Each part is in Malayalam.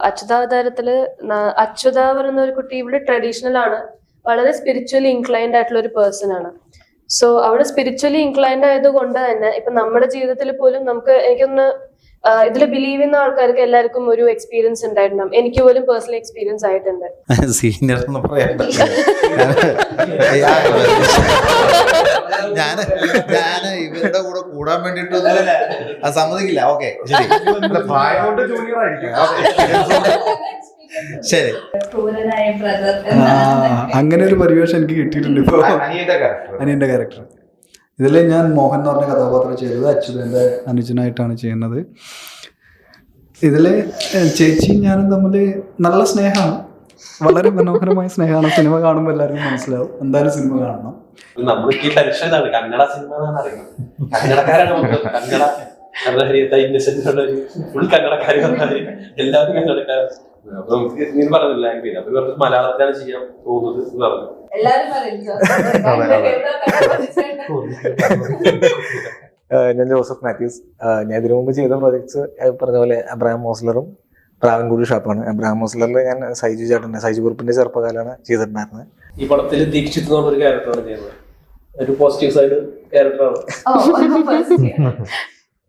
അച്യുതാവതാരത്തില് അച്യുത പറയുന്ന ഒരു കുട്ടി ഇവിടെ ട്രഡീഷണൽ ആണ്, വളരെ സ്പിരിച്വലി ഇൻക്ലൈൻഡ് ആയിട്ടുള്ള ഒരു പേഴ്സൺ ആണ്. സോ അവിടെ സ്പിരിച്വലി ഇൻക്ലൈൻഡ് ആയതുകൊണ്ട് തന്നെ ഇപ്പൊ നമ്മുടെ ജീവിതത്തിൽ പോലും നമുക്ക് എനിക്കൊന്ന് ഇതിൽ ബിലീവ് ചെയ്യുന്ന ആൾക്കാർക്ക് എല്ലാവർക്കും ഒരു എക്സ്പീരിയൻസ് ഉണ്ടായിട്ടുണ്ടാവും. എനിക്ക് പോലും പേഴ്സണൽ എക്സ്പീരിയൻസ് ആയിട്ടുണ്ട്. സീനിയർ എന്ന് പറയാൻ പറ്റില്ല. ഞാന് ഇവരുടെ കൂടെ കൂടാൻ വേണ്ടിട്ടൊന്നും അത് സമ്മതിക്കില്ല. ഓക്കെ ശരി, ശരി. അങ്ങനെ ഒരു പരിവേഷം എനിക്ക് കിട്ടിയിട്ടുണ്ട്. ഇപ്പൊ അനിയന്റെ ക്യാരക്ടർ ഇതിൽ ഞാൻ മോഹൻ എന്ന് പറഞ്ഞ കഥാപാത്രം ചെയ്തത് അച്യുതന്റെ അനുജനായിട്ടാണ് ചെയ്യുന്നത്. ഇതില് ചേച്ചിയും ഞാനും തമ്മിൽ നല്ല സ്നേഹമാണ്, വളരെ മനോഹരമായ സ്നേഹമാണ്. സിനിമ കാണുമ്പോൾ എല്ലാവർക്കും മനസ്സിലാവും. എന്തായാലും സിനിമ കാണണം. നമ്മൾക്ക് കന്നഡ സിനിമ കന്നഡക്കാരാണ് ഫുൾ കന്നഡക്കാര് എല്ലാവരും കന്നഡക്കാരും. അപ്പൊ നമുക്ക് നീ പറഞ്ഞില്ല ലാംഗ്വേജ്, അപ്പൊ ഇവർക്ക് മലയാളത്തിലാണ് ചെയ്യാൻ പോകുന്നത് എന്ന് പറഞ്ഞു. ഞാൻ ജോസഫ് മാത്യൂസ്. ഞാൻ ഇതിനു മുമ്പ് ചെയ്ത പ്രോജക്ട്സ് പറഞ്ഞ പോലെ അബ്രഹാം മോസ്ലറും പ്രാവൻകൂടി ഷാപ്പാണ്. അബ്രഹാം മോസ്ലറിൽ ഞാൻ സൈജു കുറുപ്പിന്റെ ചെറുപ്പകാലാണ് ചെയ്തിട്ടുണ്ടായിരുന്നത്. ഈ പടത്തിൽ ദീക്ഷിത് എന്ന് പറഞ്ഞൊരു ക്യാരക്ടറാണ് ചെയ്യുന്നത്. ഒരു പോസിറ്റീവ് സൈഡ് ക്യാരക്ടറാണ്.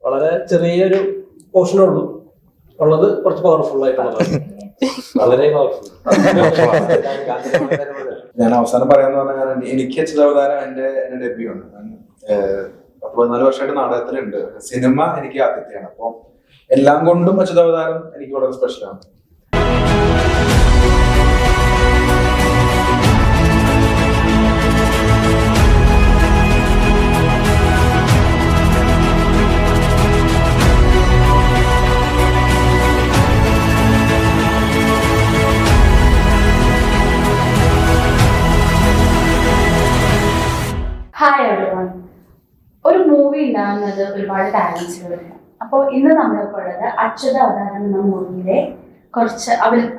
വളരെ ചെറിയൊരു പോർഷനേ ഉള്ളൂ, ഉള്ളത് കുറച്ച് പവർഫുൾ ആയിട്ടുള്ളതാണ്. വളരെ പവർഫുൾ. ഞാൻ അവസാനം പറയാന്ന് പറഞ്ഞ കാരണം എനിക്ക് അച്യുതാവതാരം എന്റെ ഡെബ്യൂ ആണ്. 14 വർഷമായിട്ട് നാടകത്തിലുണ്ട്. സിനിമ എനിക്ക് ആദ്യത്തെയാണ്. അപ്പൊ എല്ലാം കൊണ്ടും അച്യുതാവതാരം എനിക്ക് വളരെ സ്പെഷ്യലാണ്. Hi everyone. ഒരു മൂവി ഉണ്ടാകുന്നത് ഒരുപാട് ടാലൻസിലൂടെയാണ്. അപ്പോൾ ഇന്ന് നമ്മളിപ്പോൾ ഉള്ളത് അച്യുതാവതാരം എന്ന മൂവിയിലെ കുറച്ച്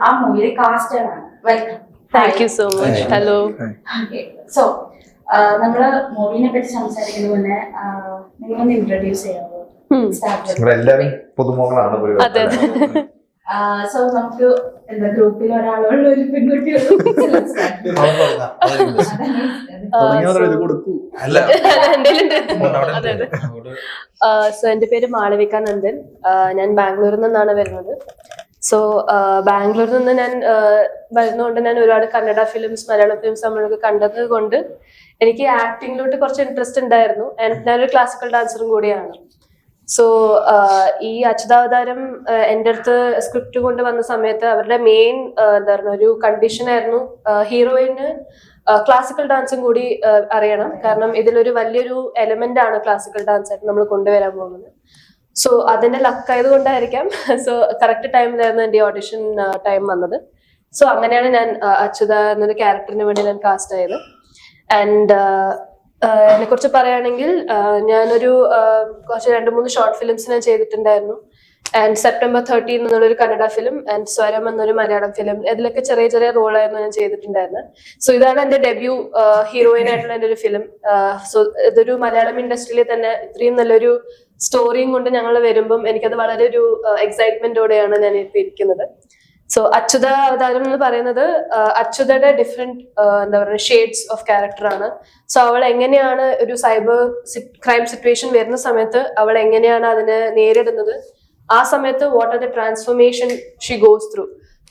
ആ മൂവിയിലെ കാസ്റ്റേഴ്സാണ്. Welcome. Thank you so much. Hello. So നമ്മള് മൂവിനെ പറ്റി സംസാരിക്കുന്നത് മുന്നേ നിങ്ങളൊന്ന് ഇൻട്രൊഡ്യൂസ് ചെയ്യാമോ? എല്ലാവരും പുതുമുഖങ്ങളാണ്. അതെ. സോ നമുക്ക് എന്താ ഗ്രൂപ്പിൽ ഒരാളുള്ള ഒരു പെൺകുട്ടികളും സോ എന്റെ പേര് മാളവിക നന്ദൻ. ഞാൻ ബാംഗ്ലൂരിൽ നിന്നാണ് വരുന്നത്. സോ ബാംഗ്ലൂരിൽ നിന്ന് ഞാൻ വരുന്നതുകൊണ്ട് ഞാൻ ഒരുപാട് കന്നഡ ഫിലിംസ്, മലയാളം ഫിലിംസ് നമ്മളൊക്കെ കണ്ടത് കൊണ്ട് എനിക്ക് ആക്ടിങ്ങിലോട്ട് കുറച്ച് ഇൻട്രസ്റ്റ് ഉണ്ടായിരുന്നു. ഞാനൊരു ക്ലാസിക്കൽ ഡാൻസറും കൂടിയാണ്. സോ ഈ അച്യുതാവതാരം എൻ്റെ അടുത്ത് സ്ക്രിപ്റ്റ് കൊണ്ട് വന്ന സമയത്ത് അവരുടെ മെയിൻ എന്താ പറയുക ഒരു കണ്ടീഷൻ ആയിരുന്നു ഹീറോയിന് ക്ലാസിക്കൽ ഡാൻസും കൂടി അറിയണം. കാരണം ഇതിലൊരു വലിയൊരു എലമെന്റ് ആണ് ക്ലാസിക്കൽ ഡാൻസ് ആയിട്ട് നമ്മൾ കൊണ്ടുവരാൻ പോകുന്നത്. സോ അതിന്റെ ലക്കായത് കൊണ്ടായിരിക്കാം സോ കറക്റ്റ് ടൈമിലായിരുന്നു എൻ്റെ ഓഡിഷൻ ടൈം വന്നത്. സോ അങ്ങനെയാണ് ഞാൻ അച്യുത എന്നൊരു ക്യാരക്ടറിന് വേണ്ടി ഞാൻ കാസ്റ്റ് ആയത്. ആൻഡ് എന്നെ കുറിച്ച് പറയുകയാണെങ്കിൽ ഞാനൊരു കുറച്ച് 2-3 ഷോർട്ട് ഫിലിംസ് ഞാൻ ചെയ്തിട്ടുണ്ടായിരുന്നു. ആൻഡ് സെപ്റ്റംബർ 13 എന്നുള്ളൊരു കന്നഡ ഫിലിം ആൻഡ് സ്വരം എന്നൊരു മലയാളം ഫിലിം, ഇതിലൊക്കെ ചെറിയ ചെറിയ റോളായിരുന്നു ഞാൻ ചെയ്തിട്ടുണ്ടായിരുന്നത്. സോ ഇതാണ് എന്റെ ഡെബ്യൂ ഹീറോയിൻ ആയിട്ടുള്ള എൻ്റെ ഒരു ഫിലിം. സോ ഇതൊരു മലയാളം ഇൻഡസ്ട്രിയിൽ തന്നെ ഇത്രയും നല്ലൊരു സ്റ്റോറിയും കൊണ്ട് ഞങ്ങൾ വരുമ്പം എനിക്കത് വളരെ ഒരു എക്സൈറ്റ്മെന്റോടെയാണ് ഞാൻ ഇപ്പൊ ഇരിക്കുന്നത്. സോ അച്യുത അവതാരം എന്ന് പറയുന്നത് അച്യുതയുടെ ഡിഫറെന്റ് എന്താ പറയുക ഷെയ്ഡ്സ് ഓഫ് ക്യാരക്ടർ ആണ്. സോ അവൾ എങ്ങനെയാണ് ഒരു സൈബർ ക്രൈം സിറ്റുവേഷൻ വരുന്ന സമയത്ത് അവൾ എങ്ങനെയാണ് അതിനെ നേരിടുന്നത്, ആ സമയത്ത് what are the transformation she goes through.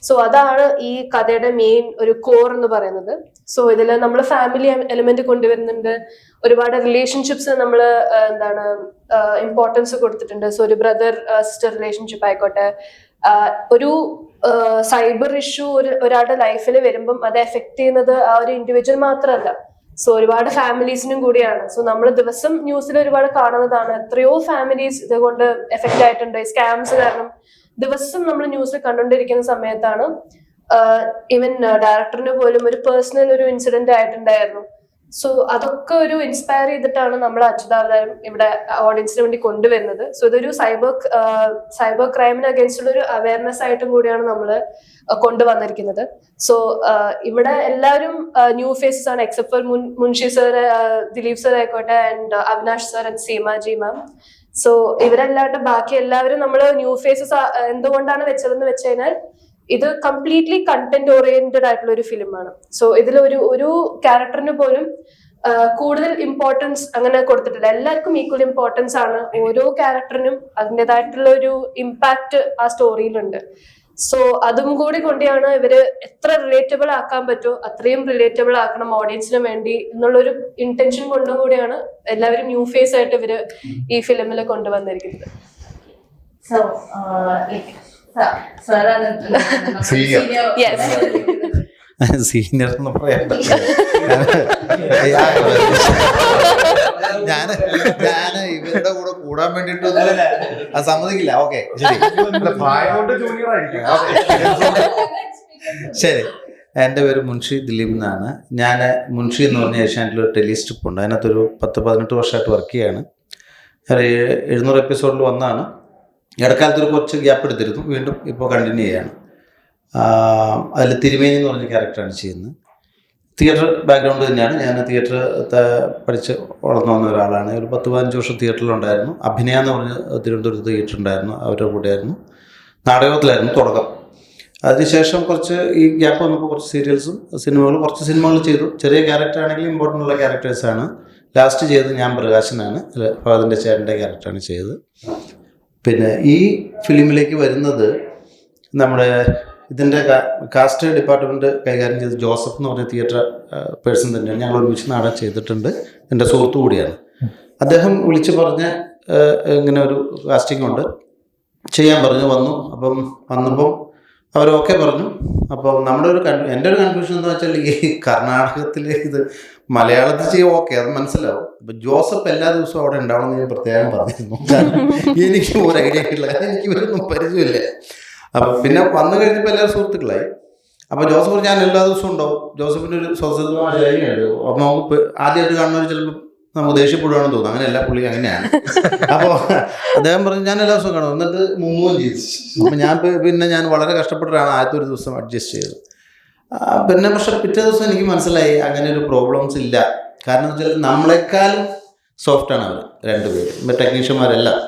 So അതാണ് ഈ കഥയുടെ മെയിൻ ഒരു കോർ എന്ന് പറയുന്നത്. സോ ഇതിൽ നമ്മൾ ഫാമിലി എലിമെന്റ് കൊണ്ടുവരുന്നുണ്ട്, ഒരുപാട് റിലേഷൻഷിപ്സ് നമ്മൾ എന്താണ് ഇമ്പോർട്ടൻസ് കൊടുത്തിട്ടുണ്ട്. സോ ഒരു ബ്രദർ സിസ്റ്റർ റിലേഷൻഷിപ്പ് ആയിക്കോട്ടെ, ഒരു സൈബർ ഇഷ്യൂ ഒരാളുടെ ലൈഫിൽ വരുമ്പം അത് എഫക്ട് ചെയ്യുന്നത് ആ ഒരു ഇൻഡിവിജ്വൽ മാത്രമല്ല, സോ ഒരുപാട് ഫാമിലീസിനും കൂടിയാണ്. സോ നമ്മൾ ദിവസം ന്യൂസിൽ ഒരുപാട് കാണുന്നതാണ്, എത്രയോ ഫാമിലീസ് ഇതുകൊണ്ട് എഫക്ട് ആയിട്ടുണ്ട്. സ്കാംസ് കാരണം ദിവസം നമ്മൾ ന്യൂസിൽ കണ്ടുകൊണ്ടിരിക്കുന്ന സമയത്താണ് ഈവൻ ഡയറക്ടറിന് പോലും ഒരു പേഴ്സണൽ ഒരു ഇൻസിഡന്റ് ആയിട്ടുണ്ടായിരുന്നു. സോ അതൊക്കെ ഒരു ഇൻസ്പയർ ചെയ്തിട്ടാണ് നമ്മൾ അച്യുതാവതാരം ഇവിടെ ഓഡിയൻസിന് വേണ്ടി കൊണ്ടുവരുന്നത്. സോ ഇതൊരു സൈബർ ക്രൈമിന് അഗേൻസ്റ്റ് ഉള്ള ഒരു അവയർനെസ് ആയിട്ടും കൂടിയാണ് നമ്മൾ കൊണ്ടുവന്നിരിക്കുന്നത്. സോ ഇവിടെ എല്ലാവരും ന്യൂ ഫേസസ് ആണ് except for Munshi sir, Dileep sir ആയിക്കോട്ടെ, and Avinash sir and Seema ji ma'am. So ഇവരല്ലാണ്ട് ബാക്കി എല്ലാവരും നമ്മൾ ന്യൂ ഫേസസ് എന്തുകൊണ്ടാണ് വെച്ചതെന്ന് വെച്ച് കഴിഞ്ഞാൽ ഇത് കംപ്ലീറ്റ്ലി കണ്ടന്റ് ഓറിയന്റഡ് ആയിട്ടുള്ള ഒരു ഫിലിമാണ്. സോ ഇതിൽ ഒരു ക്യാരക്ടറിന് പോലും കൂടുതൽ ഇമ്പോർട്ടൻസ് അങ്ങനെ കൊടുത്തിട്ടില്ല. എല്ലാവർക്കും ഈക്വൽ ഇമ്പോർട്ടൻസ് ആണ്. ഓരോ ക്യാരക്ടറിനും അതിൻ്റെതായിട്ടുള്ള ഒരു ഇമ്പാക്ട് ആ സ്റ്റോറിയിലുണ്ട്. സോ അതും കൂടി കൊണ്ടാണ് ഇവര് എത്ര റിലേറ്റബിൾ ആക്കാൻ പറ്റുമോ അത്രയും റിലേറ്റബിൾ ആക്കണം ഓഡിയൻസിന് വേണ്ടി എന്നുള്ളൊരു ഇന്റൻഷൻ കൊണ്ടും കൂടിയാണ് എല്ലാവരും ന്യൂ ഫേസ് ആയിട്ട് ഇവര് ഈ ഫിലിമിൽ കൊണ്ടുവന്നിരിക്കുന്നത്. So, sir, Senior. Yes. Senior എന്ന് പറയാൻ പറ്റില്ല. ഞാന് ഇവരുടെ കൂടെ കൂടാൻ വേണ്ടിട്ടൊന്നും അത് സമ്മതിക്കില്ല. ഓക്കെ ശരി പ്രായം കൊണ്ട് ജൂനിയർ ആയിരിക്കും. ശരി. എൻ്റെ പേര് മുൻഷി ദിലീപ് എന്നാണ്. ഞാൻ മുൻഷി എന്ന് പറഞ്ഞ ഏഷ്യാനെറ്റിൽ ഒരു ടെലിസ്ട്രിപ്പ് ഉണ്ട്. അതിനകത്തൊരു 10-18 വർഷമായിട്ട് വർക്ക് ചെയ്യാണ്. 700 എപ്പിസോഡിൽ വന്നാണ്. ഇടക്കാലത്തൊരു കുറച്ച് ഗ്യാപ്പ് എടുത്തിരുന്നു. വീണ്ടും ഇപ്പോൾ കണ്ടിന്യൂ ചെയ്യാണ്. അതിൽ തിരുമേനി എന്ന് പറഞ്ഞ ക്യാരക്ടറാണ് ചെയ്യുന്നത്. തിയേറ്റർ ബാക്ക്ഗ്രൗണ്ട് തന്നെയാണ്. ഞാൻ തിയേറ്റർ പഠിച്ച് വളർന്നു വന്ന ഒരാളാണ്. ഒരു 10-15 വർഷം തിയേറ്ററിലുണ്ടായിരുന്നു. അഭിനയ എന്ന് പറഞ്ഞ തിരുവനന്തപുരത്ത് തിയേറ്റർ ഉണ്ടായിരുന്നു. അവരുടെ കൂടെയായിരുന്നു. നാടകത്തിലായിരുന്നു തുടക്കം. അതിനുശേഷം കുറച്ച് ഈ ഗ്യാപ്പ് വന്നപ്പോൾ കുറച്ച് സീരിയൽസും കുറച്ച് സിനിമകൾ ചെയ്തു. ചെറിയ ക്യാരക്ടർ ആണെങ്കിലും ഇമ്പോർട്ടൻ്റ് ഉള്ള ക്യാരക്ടേഴ്സാണ്. ലാസ്റ്റ് ചെയ്തത് ഞാൻ പ്രകാശനാണ്. ഫാദറിൻ്റെ ചേട്ടൻ്റെ ക്യാരക്ടറാണ് ചെയ്തത്. പിന്നെ ഈ ഫിലിമിലേക്ക് വരുന്നത് നമ്മുടെ ഇതിൻ്റെ കാസ്റ്റ് ഡിപ്പാർട്ട്മെൻറ്റ് കൈകാര്യം ചെയ്ത് ജോസഫ് എന്ന് പറഞ്ഞ തിയേറ്റർ പേഴ്സൺ തന്നെയാണ്. ഞങ്ങൾ ഒരുമിച്ച് നാടകം ചെയ്തിട്ടുണ്ട്. എൻ്റെ സുഹൃത്തു കൂടിയാണ്. അദ്ദേഹം വിളിച്ച് പറഞ്ഞ് ഇങ്ങനെ ഒരു കാസ്റ്റിംഗ് ഉണ്ട്, ചെയ്യാൻ പറഞ്ഞു. വന്നപ്പം അവരൊക്കെ പറഞ്ഞു. അപ്പം നമ്മുടെ എൻ്റെ ഒരു കൺഫ്യൂഷൻ എന്ന് വെച്ചാൽ ഈ കർണാടകത്തിൽ ഇത് മലയാളത്തിൽ ചെയ്യാൻ ഓക്കെ, അത് മനസ്സിലാവും. അപ്പം ജോസഫ് എല്ലാ ദിവസവും അവിടെ ഉണ്ടാവണമെന്ന് ഞാൻ പ്രത്യേകം പറഞ്ഞിരുന്നു. കാരണം എനിക്ക് ഒരു ഐഡിയ ഇല്ല, എനിക്ക് ഇവരൊന്നും പരിചയമില്ല. അപ്പം പിന്നെ വന്നു കഴിഞ്ഞപ്പോൾ എല്ലാവരും സുഹൃത്തുക്കളായി. അപ്പോൾ ജോസഫ് ഞാൻ എല്ലാ ദിവസവും ഉണ്ടാവും. ജോസഫിൻ്റെ ഒരു സ്വസ്ഥമായ ശൈലിയുണ്ട്. അപ്പം നമുക്ക് ആദ്യമായിട്ട് കാണുന്നവർ ചിലപ്പോൾ നമുക്ക് ദേഷ്യപ്പെടുകയാണെന്ന് തോന്നുന്നു. അങ്ങനെയല്ല, പുള്ളി അങ്ങനെയാണ്. അപ്പോൾ അദ്ദേഹം പറഞ്ഞു ഞാൻ എല്ലാ ദിവസവും കാണും. എന്നിട്ട് മുങ്ങുകയും ചെയ്തു. അപ്പം ഞാൻ വളരെ കഷ്ടപ്പെട്ടിട്ടാണ് ആദ്യത്തെ ഒരു ദിവസം അഡ്ജസ്റ്റ് ചെയ്തത്. പക്ഷെ പിറ്റേ ദിവസം എനിക്ക് മനസ്സിലായി അങ്ങനെ ഒരു പ്രോബ്ലംസ് ഇല്ല. കാരണം എന്ന് വെച്ചാൽ നമ്മളെക്കാളും സോഫ്റ്റാണ് അവർ രണ്ടുപേരും, ടെക്നീഷ്യന്മാരെല്ലാം.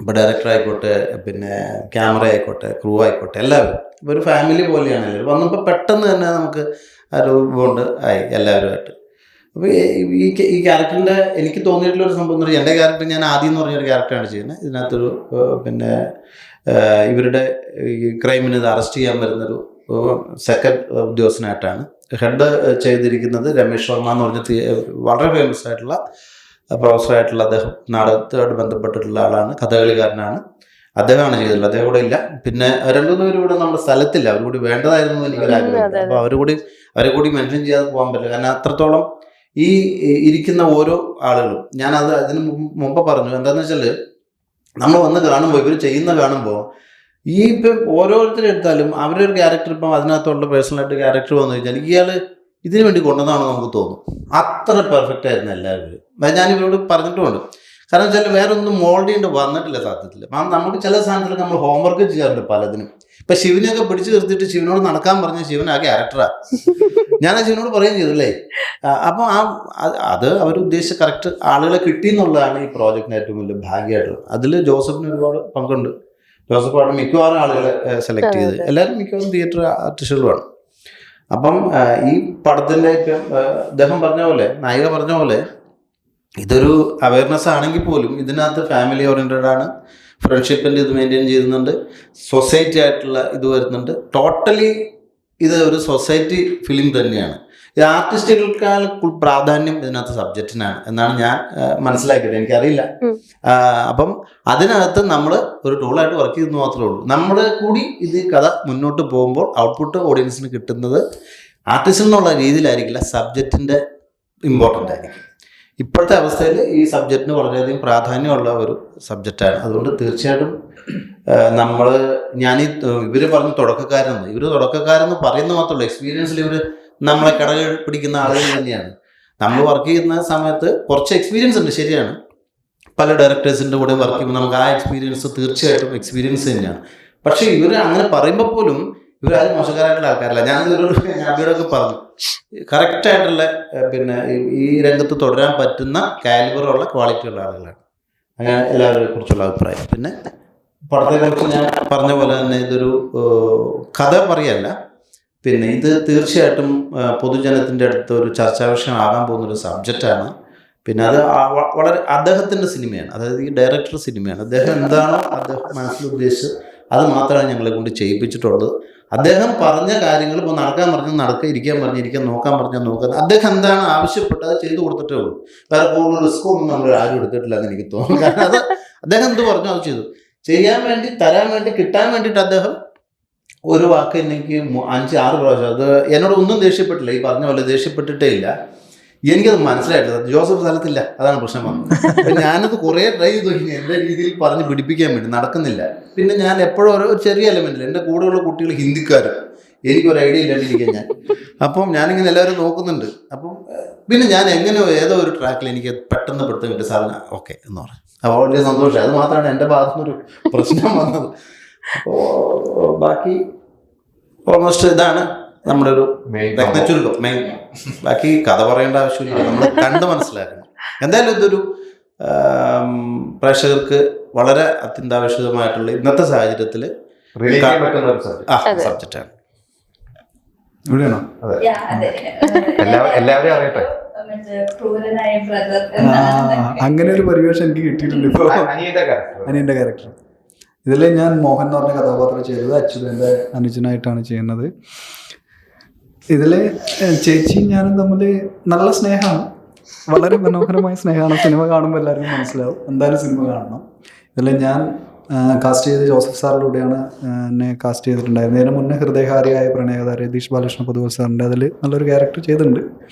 ഇപ്പോൾ ഡയറക്ടർ ആയിക്കോട്ടെ, പിന്നെ ക്യാമറ ആയിക്കോട്ടെ, ക്രൂ ആയിക്കോട്ടെ, എല്ലാവരും ഇപ്പോൾ ഒരു ഫാമിലി പോലെയാണ് എല്ലാവരും. വന്നപ്പോൾ പെട്ടെന്ന് തന്നെ നമുക്ക് ആ ഒരു ബോണ്ട് ആയി എല്ലാവരുമായിട്ട്. അപ്പോൾ ഈ ക്യാരക്ടറിൻ്റെ എനിക്ക് തോന്നിയിട്ടുള്ളൊരു സംഭവം എന്ന് പറഞ്ഞാൽ, എൻ്റെ ക്യാരക്ടർ ഞാൻ ആദ്യം എന്ന് പറഞ്ഞൊരു ക്യാരക്ടറാണ് ചെയ്യുന്നത്. ഇതിനകത്തൊരു പിന്നെ ഇവരുടെ ഈ ക്രൈമിന് ഇത് അറസ്റ്റ് ചെയ്യാൻ വരുന്നൊരു സെക്കൻഡ് ഉദ്യോഗസ്ഥനായിട്ടാണ്. ഹെഡ് ചെയ്തിരിക്കുന്നത് രമേശ് വർമ്മ എന്ന് പറഞ്ഞ വളരെ ഫേമസ് ആയിട്ടുള്ള പ്രൊഫസറായിട്ടുള്ള അദ്ദേഹം, നാടകത്തോട് ബന്ധപ്പെട്ടിട്ടുള്ള ആളാണ്, കഥകളിക്കാരനാണ്. അദ്ദേഹമാണ് ചെയ്തിട്ടുള്ളത്. അദ്ദേഹം കൂടെ ഇല്ല. പിന്നെ 2-3 പേരും കൂടെ നമ്മുടെ സ്ഥലത്തില്ല. അവർ കൂടി വേണ്ടതായിരുന്നു എനിക്കൊരാഗ്രഹം. അപ്പോൾ അവരെ കൂടി മെൻഷൻ ചെയ്യാതെ പോകാൻ പറ്റില്ല. കാരണം അത്രത്തോളം ഈ ഇരിക്കുന്ന ഓരോ ആളുകളും, ഞാനത് അതിന് മുമ്പ് പറഞ്ഞു. എന്താണെന്ന് വെച്ചാൽ നമ്മൾ വന്ന് കാണുമ്പോൾ, ഇവർ ചെയ്യുന്ന കാണുമ്പോൾ, ഈ ഇപ്പം ഓരോരുത്തരും എടുത്താലും അവരുടെ ഒരു ക്യാരക്ടർ, ഇപ്പം അതിനകത്തുള്ള പേഴ്സണലായിട്ട് ക്യാരക്ടർ വന്നു കഴിഞ്ഞാൽ ഇയാൾ ഇതിനു വേണ്ടി കൊണ്ടുവന്നാണെന്ന് നമുക്ക് തോന്നും. അത്ര പെർഫെക്റ്റ് ആയിരുന്നു എല്ലാവരും. ഞാനിവരോട് പറഞ്ഞിട്ടുമുണ്ട്. കാരണം വെച്ചാൽ വേറെ ഒന്നും മോൾഡ് ചെയ്യേണ്ടി വന്നിട്ടില്ല സത്യത്തിൽ. അപ്പം നമുക്ക് ചില സാധനത്തിൽ നമ്മൾ ഹോംവർക്ക് ചെയ്യാറുണ്ട് പലതിനും. ഇപ്പം ശിവനെയൊക്കെ പിടിച്ചു നിർത്തിയിട്ട് ശിവനോട് നടക്കാൻ പറഞ്ഞ ശിവൻ ആ ക്യാരക്ടറാണ്. ഞാൻ ആ ശിവനോട് പറയുകയും ചെയ്തല്ലേ. അപ്പം അത് അവരുദ്ദേശിച്ച കറക്റ്റ് ആളുകളെ കിട്ടി എന്നുള്ളതാണ് ഈ പ്രോജക്റ്റിന് ഏറ്റവും വലിയ ഭാഗ്യമായിട്ടുള്ളത്. അതിൽ ജോസഫിന് ഒരുപാട് പങ്കുണ്ട്. ജോസഫാണ് മിക്കവാറും ആളുകളെ സെലക്ട് ചെയ്ത്. എല്ലാവരും മിക്കവാറും തിയേറ്റർ ആർട്ടിസ്റ്റുകളുമാണ്. അപ്പം ഈ പടത്തിൻ്റെ ഇപ്പം അദ്ദേഹം പറഞ്ഞ പോലെ, നായിക പറഞ്ഞ പോലെ, ഇതൊരു അവയർനെസ് ആണെങ്കിൽ പോലും ഇതിനകത്ത് ഫാമിലി ഓറിയൻറ്റഡ് ആണ്. ഫ്രണ്ട്ഷിപ്പിൻ്റെ ഇത് മെയിൻറ്റെയിൻ ചെയ്യുന്നുണ്ട്. സൊസൈറ്റി ആയിട്ടുള്ള ഇത് വരുന്നുണ്ട്. ടോട്ടലി ഇത് ഒരു സൊസൈറ്റി ഫിലിം തന്നെയാണ്. ഈ ആർട്ടിസ്റ്റുകൾക്കാൾ പ്രാധാന്യം ഇതിനകത്ത് സബ്ജക്റ്റിനാണ് എന്നാണ് ഞാൻ മനസ്സിലാക്കിയത്. എനിക്കറിയില്ല. അപ്പം അതിനകത്ത് നമ്മൾ ഒരു ടൂളായിട്ട് വർക്ക് ചെയ്യുന്നത് മാത്രമേ ഉള്ളൂ. നമ്മൾ കൂടി ഇത് കഥ മുന്നോട്ട് പോകുമ്പോൾ ഔട്ട്പുട്ട് ഓഡിയൻസിന് കിട്ടുന്നത് ആർട്ടിസ്റ്റിൽ നിന്നുള്ള രീതിയിലായിരിക്കില്ല, സബ്ജക്റ്റിൻ്റെ ഇമ്പോർട്ടൻ്റ് ആയിരിക്കും. ഇപ്പോഴത്തെ അവസ്ഥയിൽ ഈ സബ്ജക്റ്റിന് വളരെയധികം പ്രാധാന്യമുള്ള ഒരു സബ്ജക്റ്റാണ്. അതുകൊണ്ട് തീർച്ചയായിട്ടും ഇവർ പറഞ്ഞ് തുടക്കക്കാരെന്ന്, ഇവർ തുടക്കക്കാരെന്ന് പറയുന്ന മാത്രമല്ല, എക്സ്പീരിയൻസിൽ ഇവർ നമ്മളെ പിടിക്കുന്ന ആളുകൾ തന്നെയാണ്. നമ്മൾ വർക്ക് ചെയ്യുന്ന സമയത്ത് കുറച്ച് എക്സ്പീരിയൻസ് ഉണ്ട്, ശരിയാണ്. പല ഡയറക്ടേഴ്സിൻ്റെ കൂടെ വർക്ക് ചെയ്യുമ്പോൾ നമുക്ക് ആ എക്സ്പീരിയൻസ് തീർച്ചയായിട്ടും എക്സ്പീരിയൻസ് തന്നെയാണ്. പക്ഷേ ഇവർ അങ്ങനെ പറയുമ്പോൾ പോലും ഇവരാരും മോശക്കാരായിട്ടുള്ള ആൾക്കാരല്ല. ഞാനൊക്കെ പറഞ്ഞു, കറക്റ്റായിട്ടുള്ള പിന്നെ ഈ രംഗത്ത് തുടരാൻ പറ്റുന്ന കാലിബറുള്ള ക്വാളിറ്റിയുള്ള ആളുകളാണ്. അങ്ങനെ എല്ലാവരെ കുറിച്ചുള്ള അഭിപ്രായം. പിന്നെ പടത്തെക്കുറിച്ച് ഞാൻ പറഞ്ഞ പോലെ തന്നെ ഇതൊരു കഥ പറയല്ല, പിന്നെ ഇത് തീർച്ചയായിട്ടും പൊതുജനത്തിൻ്റെ അടുത്ത് ഒരു ചർച്ചാ വിഷയമാകാൻ പോകുന്നൊരു സബ്ജക്റ്റാണ്. പിന്നെ അത് വളരെ അദ്ദേഹത്തിൻ്റെ സിനിമയാണ്, അതായത് ഈ ഡയറക്ടർ സിനിമയാണ്. അദ്ദേഹം എന്താണോ അദ്ദേഹം മനസ്സിൽ ഉദ്ദേശിച്ചത് അത് മാത്രമാണ് ഞങ്ങളെ കൊണ്ട് ചെയ്യിപ്പിച്ചിട്ടുള്ളത്. അദ്ദേഹം പറഞ്ഞ കാര്യങ്ങൾ ഇപ്പോൾ നടക്കാൻ പറഞ്ഞാൽ നടക്കുക, ഇരിക്കാൻ പറഞ്ഞാൽ ഇരിക്കാൻ, നോക്കാൻ പറഞ്ഞാൽ നോക്കാൻ, അദ്ദേഹം എന്താണ് ആവശ്യപ്പെട്ടത് അത് ചെയ്തു കൊടുത്തിട്ടേ ഉള്ളൂ. വേറെ കൂടുതൽ റിസ്ക് ഒന്നും നമ്മൾ ആരും എടുത്തിട്ടില്ല എന്ന് എനിക്ക് തോന്നുന്നു. കാരണം അത് അദ്ദേഹം എന്ത് പറഞ്ഞു അത് ചെയ്തു. ചെയ്യാൻ വേണ്ടി, തരാൻ വേണ്ടി, കിട്ടാൻ വേണ്ടിയിട്ട് അദ്ദേഹം ഒരു വാക്ക് എനിക്ക് 5-6 പ്രാവശ്യം, അത് എന്നോട് ഒന്നും ദേഷ്യപ്പെട്ടില്ല, ഈ പറഞ്ഞ പോലെ ദേഷ്യപ്പെട്ടിട്ടേ ഇല്ല. എനിക്കത് മനസ്സിലായിട്ടില്ല. ജോസഫ് സ്ഥലത്തില്ല, അതാണ് പ്രശ്നം വന്നത്. അപ്പം ഞാനത് കുറേ ട്രൈ ചെയ്തു, എൻ്റെ രീതിയിൽ പറഞ്ഞ് പിടിപ്പിക്കാൻ വേണ്ടി നടക്കുന്നില്ല. പിന്നെ ഞാൻ എപ്പോഴും ഒരു ചെറിയ എലമെൻറ്റിൽ എൻ്റെ കൂടെയുള്ള കുട്ടികൾ ഹിന്ദിക്കാരും, എനിക്കൊരു ഐഡിയ ഇല്ലാണ്ടിരിക്കാൻ ഞാൻ. അപ്പം ഞാനിങ്ങനെ എല്ലാവരും നോക്കുന്നുണ്ട്. അപ്പം പിന്നെ ഞാൻ എങ്ങനെയോ ഏതോ ഒരു ട്രാക്കിൽ എനിക്ക് പെട്ടെന്ന് പെടുത്ത സാധനം ഓക്കെ എന്ന് പറഞ്ഞു. അപ്പോൾ വലിയ സന്തോഷം. അത് മാത്രമാണ് എൻ്റെ ഭാഗത്തുനിന്നൊരു പ്രശ്നം വന്നത്. അപ്പോൾ ബാക്കി ഓൾമോസ്റ്റ് ഇതാണ് നമ്മുടെ ഒരു ചുരുക്കം മെയിൻ. ബാക്കി കഥ പറയേണ്ട ആവശ്യമില്ല, നമ്മൾ കണ്ട് മനസ്സിലാക്കണം. എന്തായാലും ഇതൊരു പ്രേക്ഷകർക്ക് വളരെ അത്യന്താപേക്ഷിതമായിട്ടുള്ള ഇന്നത്തെ സാഹചര്യത്തിൽ സബ്ജക്റ്റാണ്. ഇവിടെയാണോ? എല്ലാവരും അറിയട്ടെ. അങ്ങനെ ഒരു പരിവേഷം എനിക്ക് കിട്ടിയിട്ടുണ്ട് ഇപ്പോൾ. അനിയൻ്റെ ക്യാരക്ടർ ഇതിൽ ഞാൻ മോഹൻ എന്ന് പറഞ്ഞ കഥാപാത്രം ചെയ്തത് അച്യുതൻ്റെ അനുജനായിട്ടാണ് ചെയ്യുന്നത്. ഇതിൽ ചേച്ചിയും ഞാനും തമ്മിൽ നല്ല സ്നേഹമാണ്, വളരെ മനോഹരമായ സ്നേഹമാണ്. സിനിമ കാണുമ്പോൾ എല്ലാവർക്കും മനസ്സിലാവും, എന്തായാലും സിനിമ കാണണം. ഇതിൽ ഞാൻ കാസ്റ്റ് ചെയ്ത് ജോസഫ് സാറിലൂടെയാണ് എന്നെ കാസ്റ്റ് ചെയ്തിട്ടുണ്ടായിരുന്നത്. ഇതിന് മുന്നേ ഹൃദയഹാരിയായ പ്രണയകഥ രതീഷ് ബാലകൃഷ്ണ പൊതുവൽ സാറിൻ്റെ അതിൽ നല്ലൊരു ക്യാരക്ടർ ചെയ്തിട്ടുണ്ട്.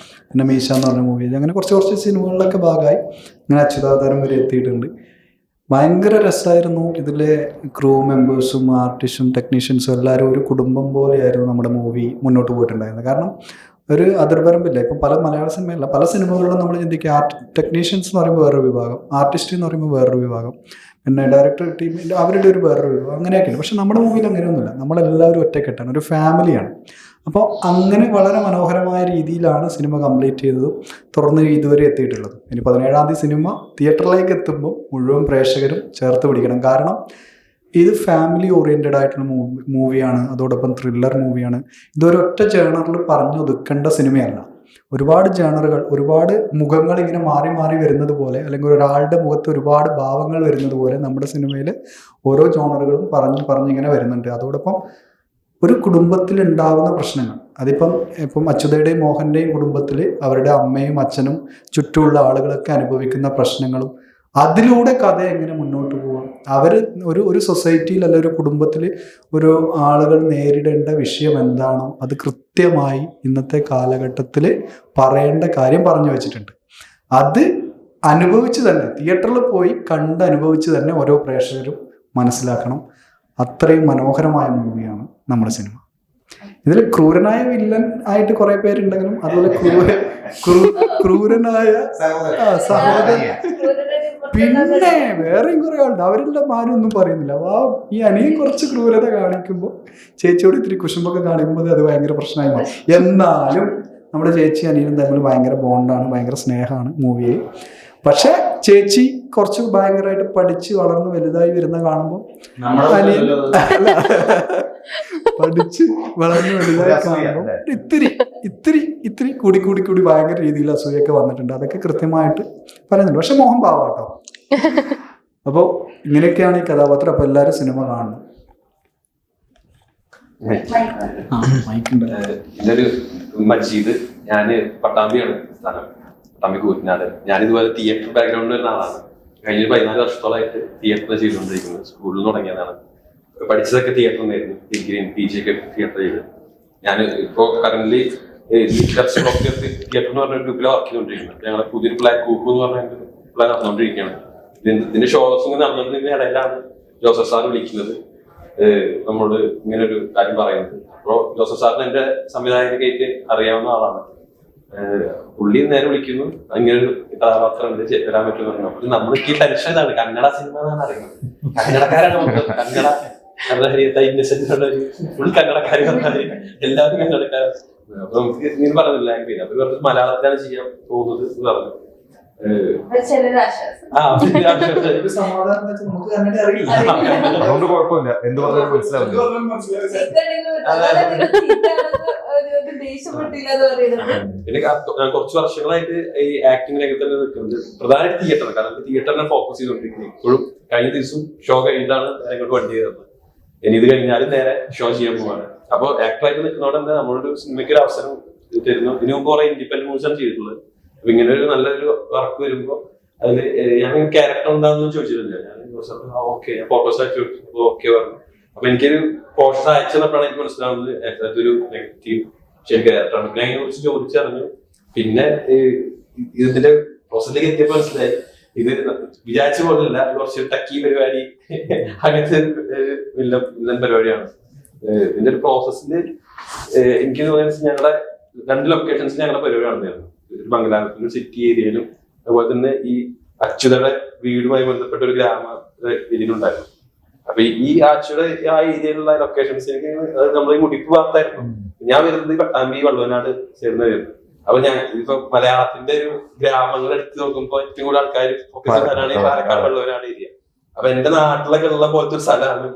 പിന്നെ മീശ എന്ന് പറഞ്ഞ മൂവി, അങ്ങനെ കുറച്ച് സിനിമകളിലൊക്കെ ഭാഗമായി ഇങ്ങനെ അച്യുതാവതാരം വരെ എത്തിയിട്ടുണ്ട്. ഭയങ്കര രസമായിരുന്നു. ഇതിലെ ക്രൂ മെമ്പേഴ്സും ആർട്ടിസ്റ്റും ടെക്നീഷ്യൻസും എല്ലാവരും ഒരു കുടുംബം പോലെയായിരുന്നു നമ്മുടെ മൂവി മുന്നോട്ട് പോയിട്ടുണ്ടായിരുന്നത്. കാരണം ഒരു അതിർവരമ്പില്ല. ഇപ്പം പല മലയാള സിനിമയല്ല, പല സിനിമകളിലും നമ്മൾ ചിന്തിക്കുക ടെക്നീഷ്യൻസ് എന്ന് പറയുമ്പോൾ വേറൊരു വിഭാഗം, ആർട്ടിസ്റ്റ് എന്ന് പറയുമ്പോൾ വേറൊരു വിഭാഗം, പിന്നെ ഡയറക്ടർ ടീമിൻ്റെ അവരുടെ ഒരു വേറൊരു വിഭാഗം, അങ്ങനെയൊക്കെയാണ്. പക്ഷെ നമ്മുടെ മൂവിയിൽ അങ്ങനെയൊന്നുമില്ല, നമ്മളെല്ലാവരും ഒറ്റക്കെട്ടാണ്, ഒരു ഫാമിലിയാണ്. അപ്പോൾ അങ്ങനെ വളരെ മനോഹരമായ രീതിയിലാണ് സിനിമ കംപ്ലീറ്റ് ചെയ്തതും തുറന്ന് ഇതുവരെ എത്തിയിട്ടുള്ളതും. ഇനി 17-ാം തീയതി സിനിമ തിയേറ്ററിലേക്ക് എത്തുമ്പോൾ മുഴുവൻ പ്രേക്ഷകരും ചേർത്ത് പിടിക്കണം. കാരണം ഇത് ഫാമിലി ഓറിയൻറ്റഡ് ആയിട്ടുള്ള മൂവിയാണ്, അതോടൊപ്പം ത്രില്ലർ മൂവിയാണ്. ഇതൊരൊറ്റ ജേണറിൽ പറഞ്ഞൊതുക്കേണ്ട സിനിമയല്ല. ഒരുപാട് ജേണറുകൾ, ഒരുപാട് മുഖങ്ങൾ ഇങ്ങനെ മാറി മാറി വരുന്നത് പോലെ, അല്ലെങ്കിൽ ഒരാളുടെ മുഖത്ത് ഒരുപാട് ഭാവങ്ങൾ വരുന്നത് പോലെ നമ്മുടെ സിനിമയിൽ ഓരോ ജോണറുകളും പറഞ്ഞിങ്ങനെ വരുന്നുണ്ട്. അതോടൊപ്പം ഒരു കുടുംബത്തിൽ ഉണ്ടാകുന്ന പ്രശ്നങ്ങൾ, ഇപ്പം അച്യുതയുടെയും മോഹൻ്റെയും കുടുംബത്തിൽ അവരുടെ അമ്മയും അച്ഛനും ചുറ്റുമുള്ള ആളുകളൊക്കെ അനുഭവിക്കുന്ന പ്രശ്നങ്ങളും അതിലൂടെ കഥ എങ്ങനെ മുന്നോട്ട് പോകാം, അവർ ഒരു സൊസൈറ്റിയിൽ അല്ല ഒരു കുടുംബത്തിൽ ഒരു ആളുകൾ നേരിടേണ്ട വിഷയം എന്താണോ അത് കൃത്യമായി ഇന്നത്തെ കാലഘട്ടത്തിൽ പറയേണ്ട കാര്യം പറഞ്ഞു വെച്ചിട്ടുണ്ട്. അത് അനുഭവിച്ച് തന്നെ തിയേറ്ററിൽ പോയി അനുഭവിച്ച് തന്നെ ഓരോ പ്രേക്ഷകരും മനസ്സിലാക്കണം. അത്രയും മനോഹരമായ മൂവിയാണ് നമ്മുടെ സിനിമ. ഇതിൽ ക്രൂരനായ വില്ലൻ ആയിട്ട് കുറെ പേരുണ്ടെങ്കിലും അതുപോലെ ക്രൂരനായ സഹോദരൻ, പിന്നെ വേറെയും കുറെ ആളുണ്ട്. അവരെല്ലാം ആരും ഒന്നും പറയുന്നില്ല. ഈ അനിയൻ കുറച്ച് ക്രൂരത കാണിക്കുമ്പോൾ, ചേച്ചിയോട് ഇത്തിരി കുശുമ്പൊക്കെ കാണിക്കുമ്പോൾ അത് ഭയങ്കര പ്രശ്നമായി മാറും. എന്നാലും നമ്മുടെ ചേച്ചി അനിയനും തമ്മിൽ ഭയങ്കര ബോണ്ടാണ്, ഭയങ്കര സ്നേഹമാണ് മൂവിയിൽ. പക്ഷെ ചേച്ചി കുറച്ച് ഭയങ്കരമായിട്ട് പഠിച്ച് വളർന്ന് വലുതായി വരുന്ന കാണുമ്പോൾ അനിയൻ പഠിച്ച് വളർന്ന് വലുതായി കാണുമ്പോൾ ഇത്തിരി കൂടി ഭയങ്കര രീതിയിൽ അസൂയൊക്കെ വന്നിട്ടുണ്ട്. അതൊക്കെ കൃത്യമായിട്ട് പറയുന്നുണ്ട്. പക്ഷെ മോഹൻ പാവാട്ടോ. അപ്പോൾ ഇങ്ങനെയൊക്കെയാണ് ഈ കഥാപാത്രം. അപ്പോൾ എല്ലാവരും സിനിമ കാണണം. ഇതൊരു മജീദ്, ഞാന് പട്ടാമ്പിയാണ് സ്ഥലം, പട്ടാമ്പി കൂറ്റനാട്. ഞാനിതുപോലെ തിയേറ്റർ ബാക്ക്ഗ്രൗണ്ടിൽ വരുന്ന ആളാണ്. കഴിഞ്ഞ 14 വർഷത്തോളമായിട്ട് തിയേറ്ററിൽ ചെയ്തുകൊണ്ടിരിക്കുന്നത്. സ്കൂളിൽ നിന്ന് തുടങ്ങിയതാണ്. പഠിച്ചതൊക്കെ തിയേറ്ററിനായിരുന്നു. ഡിഗ്രിയും PG ഒക്കെ തിയേറ്റർ ചെയ്ത്. ഞാൻ ഇപ്പോൾ കറന്റ് തിയേറ്റർ എന്ന് പറഞ്ഞ ഗ്രൂപ്പിൽ വർക്ക് ചെയ്തുകൊണ്ടിരിക്കുന്നത്. ഞങ്ങളെ പുതിയൊരു പ്ലാൻ കൂപ്പ് എന്ന് പറഞ്ഞ പ്ലാൻ നടന്നുകൊണ്ടിരിക്കുകയാണ്. ഇതിന്റെ ഷോസ് നടന്നുകൊണ്ടിരിക്കുന്ന ഇടയിലാണ് ജോസഫ് സാർ വിളിക്കുന്നത്, നമ്മളോട് ഇങ്ങനെ ഒരു കാര്യം പറയുന്നത്. അപ്പോൾ ജോസഫ് സാറിന് എന്റെ സംവിധായകനായിട്ട് അറിയാവുന്ന ആളാണ്. പുള്ളി നേരെ വിളിക്കുന്നു, ഇങ്ങനെ ഒരു കഥാപാത്രം വരാൻ പറ്റുമെന്ന് പറഞ്ഞു. അപ്പോൾ നമ്മൾക്ക് ഈ ടെൻഷൻ ഇതാണ്, കന്നഡ സിനിമ എന്നാണ് അറിയുന്നത്. കന്നഡക്കാരാണ് കന്നഡ ഫുൾ കന്നഡക്കാർ വന്നാൽ എല്ലാവരും കന്നഡക്കാരാണ്. അപ്പൊ നമുക്ക് ഇങ്ങനെ പറഞ്ഞില്ല ലാംഗ്വേജ്, അപ്പൊ ഇവർക്ക് മലയാളത്തിലാണ് ചെയ്യാൻ പോകുന്നത് എന്ന് പറഞ്ഞു. ചെറിയൊരു ആശ്വാസം. ഒരു സമാധാനം എന്ന് വെച്ചാൽ നമുക്ക് കണ്ടിട്ട് അറിയില്ല. അതുകൊണ്ട് കുഴപ്പമില്ല, എന്ത് പറഞ്ഞാലും മനസ്സിലാവില്ല. ഞാൻ കുറച്ച് വർഷങ്ങളായിട്ട് ഈ ആക്ടിംഗ് രംഗത്ത് തന്നെ നിൽക്കുന്നത് പ്രധാനമായിട്ട് തിയേറ്റർ, കാരണം തിയേറ്ററിനെ ഫോക്കസ് ചെയ്തുകൊണ്ടിരിക്കുന്നത്. ഇപ്പോഴും കഴിഞ്ഞ ദിവസം ഷോ കഴിഞ്ഞിട്ടാണ് ഇങ്ങോട്ട് വണ്ടി കയറുന്നത്. ഇനി ഇത് കഴിഞ്ഞാലും നേരെ ഷോ ചെയ്യാൻ പോവാണ്. അപ്പൊ ആക്ടറായിട്ട് നിൽക്കുന്നതോടെ തന്നെ നമ്മളൊരു സിനിമയ്ക്ക് ഒരു അവസരം തരുന്നു. ഇതിനു മുമ്പ് കുറെ ഇൻഡിപെൻഡന്റ് മൂവ്സ് ആണ് ചെയ്തിട്ടുള്ളത്. അപ്പൊ ഇങ്ങനെ ഒരു നല്ലൊരു വർക്ക് വരുമ്പോ അതിൽ ഞാൻ ക്യാരക്ടർ എന്താണെന്ന് ചോദിച്ചിട്ടില്ല. ഞാൻ ഓക്കെ, ഞാൻ ഫോട്ടോസ് അയച്ചു ഓക്കെ പറഞ്ഞു. അപ്പൊ എനിക്കൊരു പോസ്റ്റർ അയച്ചപ്പോഴാണ് എനിക്ക് മനസ്സിലാവുന്നത് അതൊരു നെഗറ്റീവ് ശരി ക്യാരക്ടറാണ്. ഞാൻ അതിനെ കുറിച്ച് ചോദിച്ചറിഞ്ഞു. പിന്നെ ഇതിന്റെ പ്രോസസ്സിലേക്ക് എത്തിയപ്പോൾ മനസ്സിലായി ഇത് വിചാരിച്ച പോലെയല്ല, കുറച്ച് ടക്കി പരിപാടി അങ്ങനത്തെ വില്ലൻ പരിപാടിയാണ്. ഇതിന്റെ ഒരു പ്രോസസ്സിൽ എനിക്ക് തോന്നുന്നത് ഞങ്ങളുടെ 2 ലൊക്കേഷൻസിൽ ഞങ്ങളുടെ പരിപാടി നടന്നിരുന്നു. ബംഗ്ലാദേശിലും സിറ്റി ഏരിയയിലും അതുപോലെ തന്നെ ഈ അച്യുതയുടെ വീടുമായി ബന്ധപ്പെട്ട ഒരു ഗ്രാമ ഇതിലുണ്ടായിരുന്നു. അപ്പൊ ഈ അച്യുത ആ ഏരിയയിലുള്ള ലൊക്കേഷൻസ് എനിക്ക് നമ്മൾ ഈ മുടിപ്പ് ഭാഗത്തായിരുന്നു. ഞാൻ വരുന്നത് പട്ടാമ്പി വള്ളുവനാട് ചേർന്ന് വരുന്നത്. അപ്പൊ ഞാൻ ഇപ്പൊ മലയാളത്തിന്റെ ഒരു ഗ്രാമങ്ങൾ എടുത്ത് നോക്കുമ്പോ ഏറ്റവും കൂടുതൽ ആൾക്കാർ ഫോക്കസ് സ്ഥലമാണ് ഈ പാലക്കാട് വള്ളുവനാട് ഏരിയ. അപ്പൊ എന്റെ നാട്ടിലൊക്കെ ഉള്ള പോലത്തെ ഒരു സ്ഥലമാണ്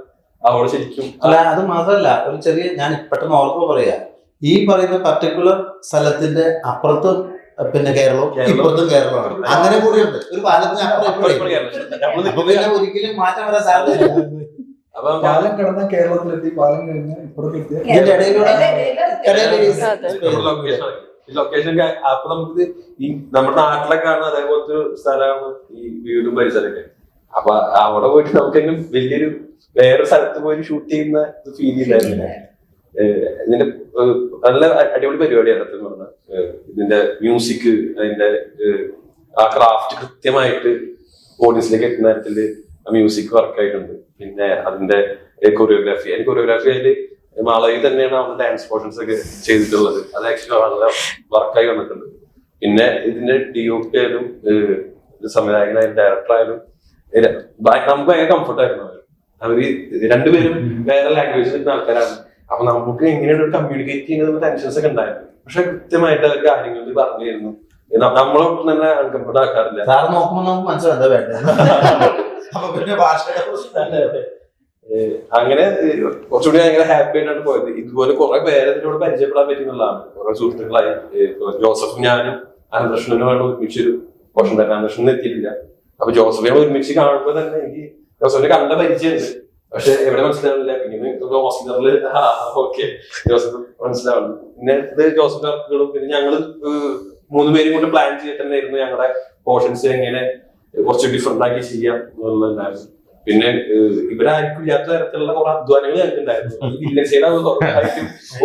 അവിടെ ശരിക്കും. അല്ല, അത് മാത്രമല്ല, ഒരു ചെറിയ ഞാൻ പെട്ടെന്ന് ഓർമ്മ പറയാ, ഈ പറയുന്ന പർട്ടിക്കുലർ സ്ഥലത്തിന്റെ അപ്പുറത്തും പിന്നെ കേരളവും ഇപ്പുറത്തും കേരളമാണ്. അങ്ങനെ കൂടിയുണ്ട്. ഒരു പാലത്തിന് അപ്പൊ പിന്നെ ഒരിക്കലും മാറ്റം വരാൻ സാധ്യതയില്ല. അപ്പൊ പാലം കിടന്ന കേരളത്തിലെത്തി, പാലം കഴിഞ്ഞ് ഇപ്പുറത്തെത്തി. ഇതിന്റെ ഇടയിലൂടെ ലൊക്കേഷൻ അപ്പൊ നമുക്ക് ഈ നമ്മുടെ നാട്ടിലൊക്കെ കാണുന്ന അതേപോലത്തെ ഒരു സ്ഥലമാണ് ഈ വീടും പരിസരമൊക്കെ. അപ്പൊ അവിടെ പോയിട്ട് നമുക്കെങ്കിലും വലിയൊരു വേറെ സ്ഥലത്ത് പോയി ഷൂട്ട് ചെയ്യുന്ന ഫീൽ ചെയ്തായിരുന്നില്ല. ഇതിന്റെ നല്ല അടിപൊളി പരിപാടിയാണ് സത്യം പറഞ്ഞാൽ. ഇതിന്റെ മ്യൂസിക്, അതിന്റെ ആ ക്രാഫ്റ്റ് കൃത്യമായിട്ട് ഓഡിയൻസിലേക്ക് എത്തുന്ന തരത്തില് മ്യൂസിക് വർക്കായിട്ടുണ്ട്. പിന്നെ അതിന്റെ കൊറിയോഗ്രാഫി, അതിൽ മാളവിൽ തന്നെയാണ് അവിടെ ഡാൻസ് പോർഷൻസ് ഒക്കെ ചെയ്തിട്ടുള്ളത്. അത് ആക്ച്വലി വളരെ വർക്കായി വന്നിട്ടുണ്ട്. പിന്നെ ഇതിന്റെ DOP ആയാലും സംവിധായകനായാലും ഡയറക്ടർ ആയാലും നമുക്ക് ഭയങ്കര കംഫർട്ടായിരുന്നു. അവര് രണ്ടുപേരും വേറെ ലാംഗ്വേജിൽ നിൽക്കുന്ന ആൾക്കാരാണ്. അപ്പൊ നമുക്ക് എങ്ങനെയാണ് കമ്മ്യൂണിക്കേറ്റ് ചെയ്യുന്നത് ടെൻഷൻസ് ഒക്കെ ഉണ്ടായിരുന്നു. പക്ഷെ കൃത്യമായിട്ട് അവർ കാര്യങ്ങൾ പറഞ്ഞു തരുന്നു. നമ്മളൊട്ടും തന്നെ അൺകംഫർട്ട് ആക്കാറില്ല. സാറ് നോക്കുമ്പോൾ നമുക്ക് മനസ്സിലാവും വേണ്ട. അപ്പൊ പിന്നെ ഭാഷയുടെ അങ്ങനെ കുറച്ചുകൂടി ഭയങ്കര ഹാപ്പി ആയിട്ടാണ് പോയത്. ഇതുപോലെ കുറെ പേരെ ഇതിലൂടെ പരിചയപ്പെടാൻ പറ്റുന്നതാണ്. കുറെ സുഹൃത്തുക്കളായി ജോസഫും ഞാനും അനന്തകൃഷ്ണനുമാണ് ഒരുമിച്ചൊരു പോഷൻ തന്നെ. അനന്തകൃഷ്ണൻ എത്തിയിട്ടില്ല. അപ്പൊ ജോസഫിനെ ഒരുമിച്ച് കാണുമ്പോൾ തന്നെ എനിക്ക് ജോസഫിനെ കണ്ട പരിചയമുണ്ട്. പക്ഷെ എവിടെ മനസ്സിലാവില്ല. പിന്നെ ഹോസ്പിറ്റലില് ഓക്കെ ജോസഫ് മനസ്സിലാവുന്നു. പിന്നെ ഇത് ജോസഫ് വർക്കുകളും പിന്നെ ഞങ്ങള് 3 പേരും കൊണ്ട് പ്ലാൻ ചെയ്തിട്ടുണ്ടായിരുന്നു ഞങ്ങളുടെ പോർഷൻസ് എങ്ങനെ കുറച്ച് ഡിഫറെന്റ് ആക്കി ചെയ്യാം എന്നുള്ളതായിരുന്നു. പിന്നെ ഇവരാർക്കും ഇല്ലാത്ത തരത്തിലുള്ള കുറെ അധ്വാനങ്ങൾ ഞങ്ങൾക്കുണ്ടായിരുന്നു.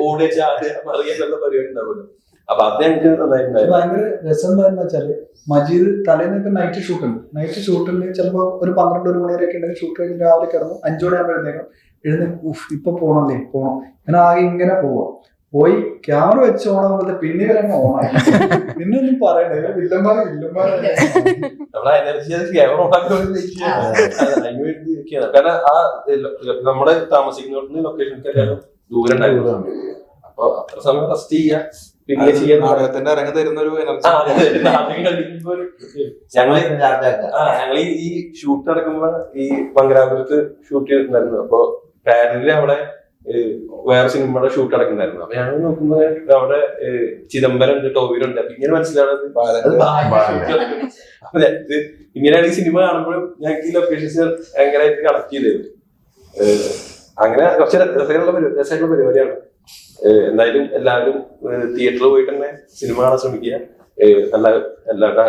ഓടിയ അറിയാനുള്ള പരിപാടി ഉണ്ടാവുമല്ലോ. അപ്പൊ അത് ഞങ്ങൾക്ക് നന്നായിട്ടുണ്ടായിരുന്നു. ഭയങ്കര രസം എന്താന്ന് വെച്ചാല് മജീദ് തലേന്നൊക്കെ നൈറ്റ് ഷൂട്ടുണ്ട്. നൈറ്റ് ഷൂട്ടിന് ചിലപ്പോ ഒരു 12-1 മണി വരെയൊക്കെ ഉണ്ടെങ്കിൽ ഷൂട്ട് കഴിഞ്ഞ് രാവിലെ കിടന്നു 5 മണിയാകുമ്പോഴത്തേക്കും ഇപ്പൊ പോണല്ലേ പോണം. ഞാൻ ആകെ ഇങ്ങനെ പോയി ക്യാമറ വെച്ച് ഓണാകുമ്പോഴത്തെ പിന്നെ അങ്ങ് ഓണായി. പിന്നെ ഒന്നും പറയണ്ടേ, വില്ലന്മാരെ നമ്മളെ എനർജി കാരണം ആ നമ്മള് താമസിക്കുന്ന ലൊക്കേഷൻക്കെല്ലാം ദൂരം ഉണ്ടായിരുന്നു. അപ്പൊ അത്ര സമയം റെസ്റ്റ് ചെയ്യാ പിന്നെ ചെയ്യാൻ നാടകത്തിന്റെ ഇറങ്ങി തരുന്ന ഒരു എനർജി. ഞങ്ങൾ ഈ ഷൂട്ട് നടക്കുമ്പോ ഈ മംഗലാപുരത്ത് ഷൂട്ട് ചെയ്തിട്ടുണ്ടായിരുന്നു. അപ്പൊ പാരലിൽ അവിടെ വേറെ സിനിമയുടെ ഷൂട്ട് നടക്കുന്നുണ്ടായിരുന്നു. അപ്പൊ ഞങ്ങൾ നോക്കുമ്പോ അവിടെ ചിദംബരം ഉണ്ട്, ടോവിനോ ഉണ്ട്. അപ്പൊ ഇങ്ങനെ മനസ്സിലാവുന്നത് അപ്പൊ ഇങ്ങനെയാണ് ഈ സിനിമ കാണുമ്പോഴും ഞങ്ങൾക്ക് ഈ ലൊക്കേഷൻസ് ഭയങ്കരമായിട്ട് കണക്ട് ചെയ്തിരുന്നു. അങ്ങനെ കുറച്ച് രസമായിട്ടുള്ള പരിപാടിയാണ്. എന്തായാലും എല്ലാവരും തിയേറ്ററിൽ പോയിട്ട് തന്നെ സിനിമ കാണാൻ ശ്രമിക്കുക.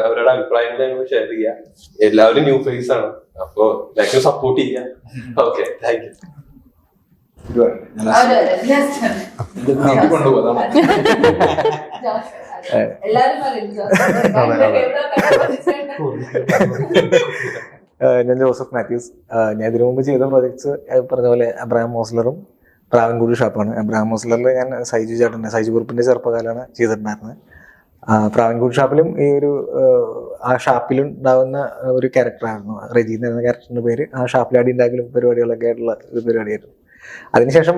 അവരുടെ അഭിപ്രായങ്ങൾ ഞങ്ങൾ ഷെയർ ചെയ്യുക. എല്ലാവരും ന്യൂ ഫേസ് ആണ്. അപ്പൊ മാക്സിമം സപ്പോർട്ട് ചെയ്യുക. Okay, thank you. കൊണ്ടുപോകാം. ഞാൻ ജോസഫ് മാത്യൂസ്. ഞാൻ ഇതിനു മുമ്പ് ചെയ്ത പ്രോജക്ട്സ് പറഞ്ഞ പോലെ അബ്രഹാം മോസ്ലറും പ്രാവൻകൂടി ഷാപ്പാണ്. അബ്രഹാം മോസ്ലറിൽ ഞാൻ സൈജു കുറുപ്പിന്റെ ചെറുപ്പകാലമാണ് ചെയ്തിട്ടുണ്ടായിരുന്നത്. പ്രാവൻകൂടി ഷാപ്പിലും ഈ ഒരു ആ ഷാപ്പിലുണ്ടാവുന്ന ഒരു ക്യാരക്ടറായിരുന്നു. റെജി എന്ന് പറയുന്ന ക്യാരക്ടറിന്റെ പേര്. ആ ഷാപ്പിലാടി ഉണ്ടാക്കലും പരിപാടികളൊക്കെ ആയിട്ടുള്ള ഒരു പരിപാടിയായിരുന്നു. അതിനുശേഷം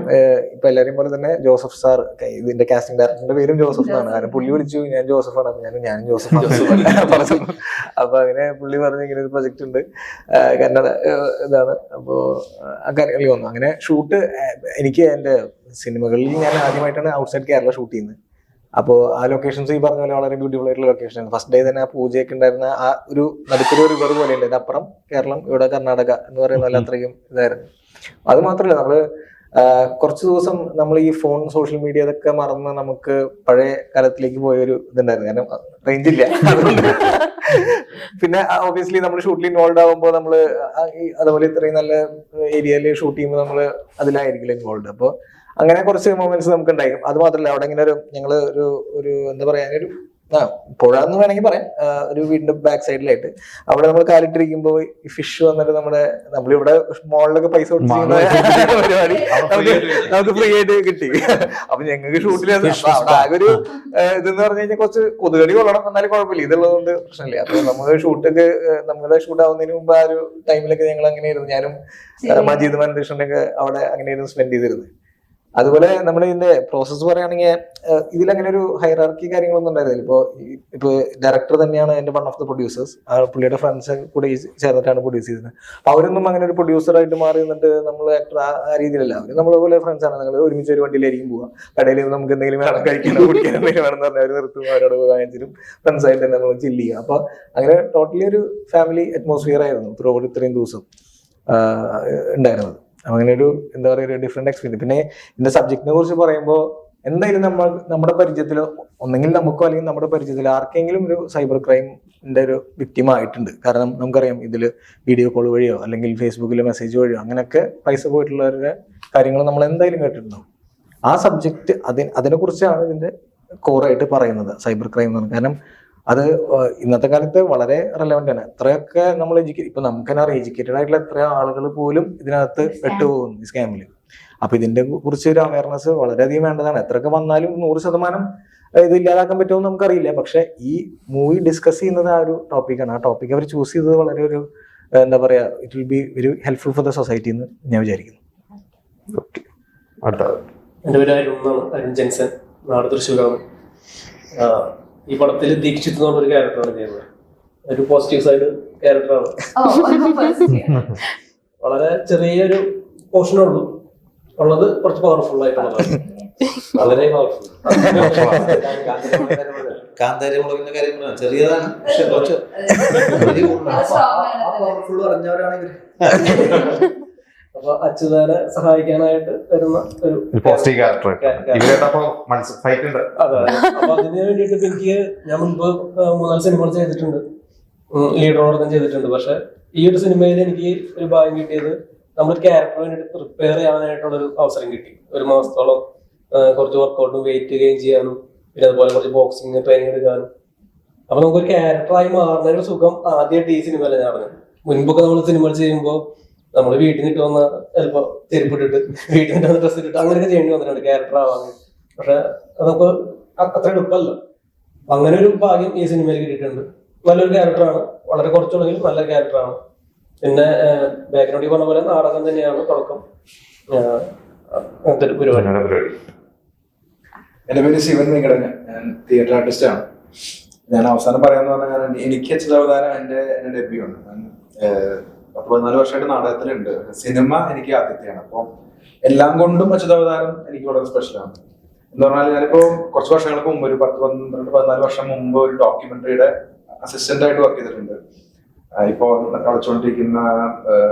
ഇപ്പൊ എല്ലാവരെയും പോലെ തന്നെ ജോസഫ് സാർ, ഇതിന്റെ കാസ്റ്റിംഗ് ഡയറക്ടറിന്റെ പേരും ജോസഫ് എന്നാണ്. കാരണം പുള്ളി വിളിച്ചു ഞാൻ ജോസഫാണ്, അപ്പൊ ഞാനും ജോസഫാണ് പറഞ്ഞു. അപ്പൊ അങ്ങനെ പുള്ളി പറഞ്ഞു ഇങ്ങനെ ഒരു പ്രൊജക്ട് ഉണ്ട്, കന്നഡ ഇതാണ്, അപ്പോ കാര്യങ്ങളിൽ വന്നു. അങ്ങനെ ഷൂട്ട് എനിക്ക് എന്റെ സിനിമകളിൽ ഞാൻ ആദ്യമായിട്ടാണ് ഔട്ട്സൈഡ് കേരള ഷൂട്ട് ചെയ്യുന്നത്. അപ്പോൾ ആ ലൊക്കേഷൻസ് ഈ പറഞ്ഞ പോലെ വളരെ ബ്യൂട്ടിഫുൾ ആയിട്ടുള്ള ലൊക്കേഷനാണ്. ഫസ്റ്റ് ഡേ തന്നെ ആ പൂജയൊക്കെ ഉണ്ടായിരുന്ന ആ ഒരു നടുക്കൊരു റിവർ പോലെ ഉണ്ട്, അപ്പുറം കേരളം ഇവിടെ കർണാടക എന്ന് പറയുന്ന പോലെ അത്രയും ഇതായിരുന്നു. അത് മാത്രമല്ല നമ്മള് കുറച്ച് ദിവസം നമ്മൾ ഈ ഫോൺ സോഷ്യൽ മീഡിയ ഇതൊക്കെ മറന്ന് നമുക്ക് പഴയ കാലത്തിലേക്ക് പോയൊരു ഇതുണ്ടായിരുന്നു. കാരണം റേഞ്ച് ഇല്ല. പിന്നെ ഓബിയസ്ലി നമ്മൾ ഷൂട്ടിൽ ഇൻവോൾവ് ആകുമ്പോൾ നമ്മള് അതുപോലെ ഇത്രയും നല്ല ഏരിയയിൽ ഷൂട്ട് ചെയ്യുമ്പോൾ നമ്മള് അതിലായിരിക്കില്ല ഇൻവോൾവ്. അപ്പോൾ അങ്ങനെ കുറച്ച് മൊമെന്റ്സ് നമുക്ക് ഉണ്ടായിരിക്കും. അത് മാത്രമല്ല അവിടെ ഇങ്ങനെ ഞങ്ങള് ഒരു എന്താ പറയാ ഒരു പുഴ എന്ന് വേണമെങ്കിൽ പറയാം, ഒരു വീടിന്റെ ബാക്ക് സൈഡിലായിട്ട് അവിടെ നമ്മൾ കാലിട്ടിരിക്കുമ്പോൾ ഈ ഫിഷ് വന്നിട്ട് നമ്മളിവിടെ മോളിലൊക്കെ പൈസ കൊടുത്തിരിക്കുന്ന പരിപാടി നമുക്ക് ഫ്രീ ആയിട്ട് കിട്ടി. അപ്പൊ ഞങ്ങൾക്ക് ഷൂട്ടിൽ ആകെ ഒരു ഇതെന്ന് പറഞ്ഞു കഴിഞ്ഞാൽ കുറച്ച് കൊതുകടി കൊള്ളണം, എന്നാലും കുഴപ്പമില്ല, ഇതുള്ളത് കൊണ്ട് പ്രശ്നമില്ല. അപ്പൊ നമുക്ക് നമ്മുടെ ഷൂട്ട് ആവുന്നതിന് മുമ്പ് ആ ഒരു ടൈമിലൊക്കെ ഞങ്ങൾ അങ്ങനെയായിരുന്നു, ഞാനും മജീദ് മനീഷനൊക്കെ അവിടെ അങ്ങനെയായിരുന്നു സ്പെൻഡ് ചെയ്തിരുന്നത്. അതുപോലെ നമ്മൾ ഇതിന്റെ പ്രോസസ്സ് പറയുകയാണെങ്കിൽ ഇതിലങ്ങനെ ഒരു ഹൈറാർക്കി കാര്യങ്ങളൊന്നും ഉണ്ടായിരുന്നില്ല. ഇപ്പൊ ഡയറക്ടർ തന്നെയാണ് എന്റെ വൺ ഓഫ് ദ പ്രൊഡ്യൂസേഴ്സ്, പുള്ളിയുടെ ഫ്രണ്ട്സ് കൂടെ ചേർന്നിട്ടാണ് പ്രൊഡ്യൂസ് ചെയ്തത്. അപ്പൊ അവരൊന്നും അങ്ങനെ ഒരു പ്രൊഡ്യൂസറായിട്ട് മാറി നിന്നിട്ട് നമ്മൾ ആക്ടർ ആ രീതിയിലല്ല, അവർ നമ്മളെ പോലെ ഫ്രണ്ട്സ് ആണ്. നിങ്ങൾ ഒരുമിച്ച് ഒരു വണ്ടിയിലായിരിക്കും പോവുക, കടയിൽ നമുക്ക് എന്തെങ്കിലും വേണം കഴിക്കാനോ കുടിക്കാനോ എന്തെങ്കിലും വേണമെന്ന് പറഞ്ഞാൽ അവർ നിർത്തും, അവരോട് വാങ്ങിച്ചിരും ഫ്രണ്ട്സ് ആയിട്ട് തന്നെ നമ്മൾ ചില്ല് ചെയ്യുക. അപ്പൊ അങ്ങനെ ടോട്ടലി ഒരു ഫാമിലി അറ്റ്മോസ്ഫിയർ ആയിരുന്നു ത്രൂ ഔട്ട് ഇത്രയും ദിവസം ഉണ്ടായിരുന്നത്. അങ്ങനെ ഒരു എന്താ പറയുക ഒരു ഡിഫറെന്റ് എക്സ്പീരിയൻസ്. പിന്നെ ഇതിന്റെ സബ്ജക്റ്റിനെ കുറിച്ച് പറയുമ്പോൾ എന്തായാലും നമ്മുടെ പരിചയത്തിൽ ഒന്നെങ്കിൽ നമുക്കോ അല്ലെങ്കിൽ നമ്മുടെ പരിചയത്തിൽ ആർക്കെങ്കിലും ഒരു സൈബർ ക്രൈമിന്റെ ഒരു വിക്ടിം ആയിട്ടുണ്ട്. കാരണം നമുക്കറിയാം ഇതിൽ വീഡിയോ കോൾ വഴിയോ അല്ലെങ്കിൽ ഫേസ്ബുക്കിലെ മെസ്സേജ് വഴിയോ അങ്ങനെയൊക്കെ പൈസ പോയിട്ടുള്ളവരുടെ കാര്യങ്ങൾ നമ്മൾ എന്തായാലും കേട്ടിട്ടുണ്ടാവും. ആ സബ്ജക്റ്റ് അതിനെക്കുറിച്ചാണ് ഇതിന്റെ കോറായിട്ട് പറയുന്നത്, സൈബർ ക്രൈം എന്ന് പറയുന്നത്. കാരണം അത് ഇന്നത്തെ കാലത്ത് വളരെ റെലവെന്റ് ആണ്. എത്രയൊക്കെ നമ്മൾ ഇപ്പൊ നമുക്ക് തന്നെ അറിയാം, എഡ്യൂക്കേറ്റഡ് ആയിട്ടുള്ള എത്ര ആളുകൾ പോലും ഇതിനകത്ത് പെട്ടുപോകുന്നു ഈ സ്കാമിൽ. അപ്പൊ ഇതിന്റെ കുറിച്ച് ഒരു അവയർനെസ് വളരെയധികം വേണ്ടതാണ്. എത്രയൊക്കെ വന്നാലും 100% ഇത് ഇല്ലാതാക്കാൻ പറ്റുമെന്ന് നമുക്കറിയില്ല. പക്ഷെ ഈ മൂവി ഡിസ്കസ് ചെയ്യുന്നത് ആ ഒരു ടോപ്പിക്കാണ്. ആ ടോപ്പിക് അവർ ചൂസ് ചെയ്തത് വളരെ ഒരു എന്താ പറയാ, it will be very helpful for the society എന്ന് ഞാൻ വിചാരിക്കുന്നു. എൻ്റെ പേര് അരുൺ ജെൻസൺ, നാട് തൃശ്ശൂരാണ്. ഈ പടത്തിൽ ദീക്ഷിത് എന്ന് പറഞ്ഞൊരു ക്യാരക്ടറാണ് ചെയ്യുന്നത്. ഒരു പോസിറ്റീവ് സൈഡ് ക്യാരക്ടറാണ്. വളരെ ചെറിയൊരു പോർഷനേ ഉള്ളൂ, ഉള്ളത് കുറച്ച് പവർഫുൾ ആയിട്ടുള്ളതാണ്. വളരെ പവർഫുൾ. കാന്താരി മുളകിന്റെ കാര്യം ചെറിയതാണ്, പക്ഷെ കുറച്ച് പവർഫുൾ പറഞ്ഞവരാണെങ്കിൽ അപ്പൊ അച്യുതനെ സഹായിക്കാനായിട്ട് വരുന്ന ഒരു പോസിറ്റീവ് ക്യാരക്ടർ. അതെ. അപ്പൊ അതിന് വേണ്ടിയിട്ട് എനിക്ക് ഞാൻ മുൻപ് 3-4 സിനിമകൾ ചെയ്തിട്ടുണ്ട്, ലീഡറോടൊപ്പം ചെയ്തിട്ടുണ്ട്. പക്ഷെ ഈ ഒരു സിനിമയിൽ എനിക്ക് ഒരു ഭാഗ്യം കിട്ടിയത് നമ്മളൊരു ക്യാരക്ടർ വേണ്ടിയിട്ട് പ്രിപ്പയർ ചെയ്യാനായിട്ടുള്ളൊരു അവസരം കിട്ടി. 1 മാസത്തോളം കുറച്ച് വർക്കൗട്ടും വെയിറ്റ് ഗെയിൻ ചെയ്യാനും പിന്നെ അതുപോലെ കുറച്ച് ബോക്സിങ് ട്രെയിനിങ് എടുക്കാനും. അപ്പൊ നമുക്കൊരു ക്യാരക്ടറായി മാറുന്നതിന് സുഖം ആദ്യമായിട്ട് ഈ സിനിമയിലാണ് ഞാൻ അറിഞ്ഞത്. മുൻപൊക്കെ നമ്മൾ സിനിമകൾ ചെയ്യുമ്പോൾ നമ്മൾ വീട്ടിൽ നിന്നിട്ട് വന്ന ചിലപ്പോൾ ചെരുപ്പിട്ടിട്ട് വീട്ടിൽ നിന്നിട്ട് വന്ന് ഡ്രസ്സ് ഇട്ടിട്ട് അങ്ങനെയൊക്കെ ചെയ്യേണ്ടി വന്നിട്ടുണ്ട് ക്യാരക്ടർ ആവാൻ. പക്ഷെ നമുക്ക് അത്ര എളുപ്പമല്ല. അങ്ങനെ ഒരു ഭാഗ്യം ഈ സിനിമയിൽ കിട്ടിയിട്ടുണ്ട്. നല്ലൊരു ക്യാരക്ടറാണ്, വളരെ കുറച്ചുള്ളെങ്കിലും നല്ല ക്യാരക്ടറാണ്. പിന്നെ ബാക്ക്ഗ്രൗണ്ടിൽ പറഞ്ഞ പോലെ നാടകം തന്നെയാണ് തുടക്കം. അങ്ങനത്തെ ഒരു പരിപാടി. എൻ്റെ പേര് ശിവൻ വെങ്കടൻ, ഞാൻ തിയേറ്റർ ആർട്ടിസ്റ്റ് ആണ്. ഞാൻ അവസാനം പറയാന്ന് പറഞ്ഞാൽ എനിക്ക് അച്യുതാവതാരം എൻ്റെ ഡെബ്യൂ ആണ്. ഞാൻ 14 വർഷമായിട്ട് നാടകത്തിലുണ്ട്. സിനിമ എനിക്ക് ആദ്യത്തെയാണ്. അപ്പം എല്ലാം കൊണ്ടും അച്യുതാവതാരം എനിക്ക് വളരെ സ്പെഷ്യലാണ്. എന്ന് പറഞ്ഞാൽ ഞാനിപ്പോ കുറച്ച് വർഷങ്ങൾക്ക് മുമ്പ് ഒരു 10-12-14 വർഷം മുമ്പ് ഒരു ഡോക്യുമെന്ററിയുടെ അസിസ്റ്റന്റ് ആയിട്ട് വർക്ക് ചെയ്തിട്ടുണ്ട്. ഇപ്പോ കളിച്ചുകൊണ്ടിരിക്കുന്ന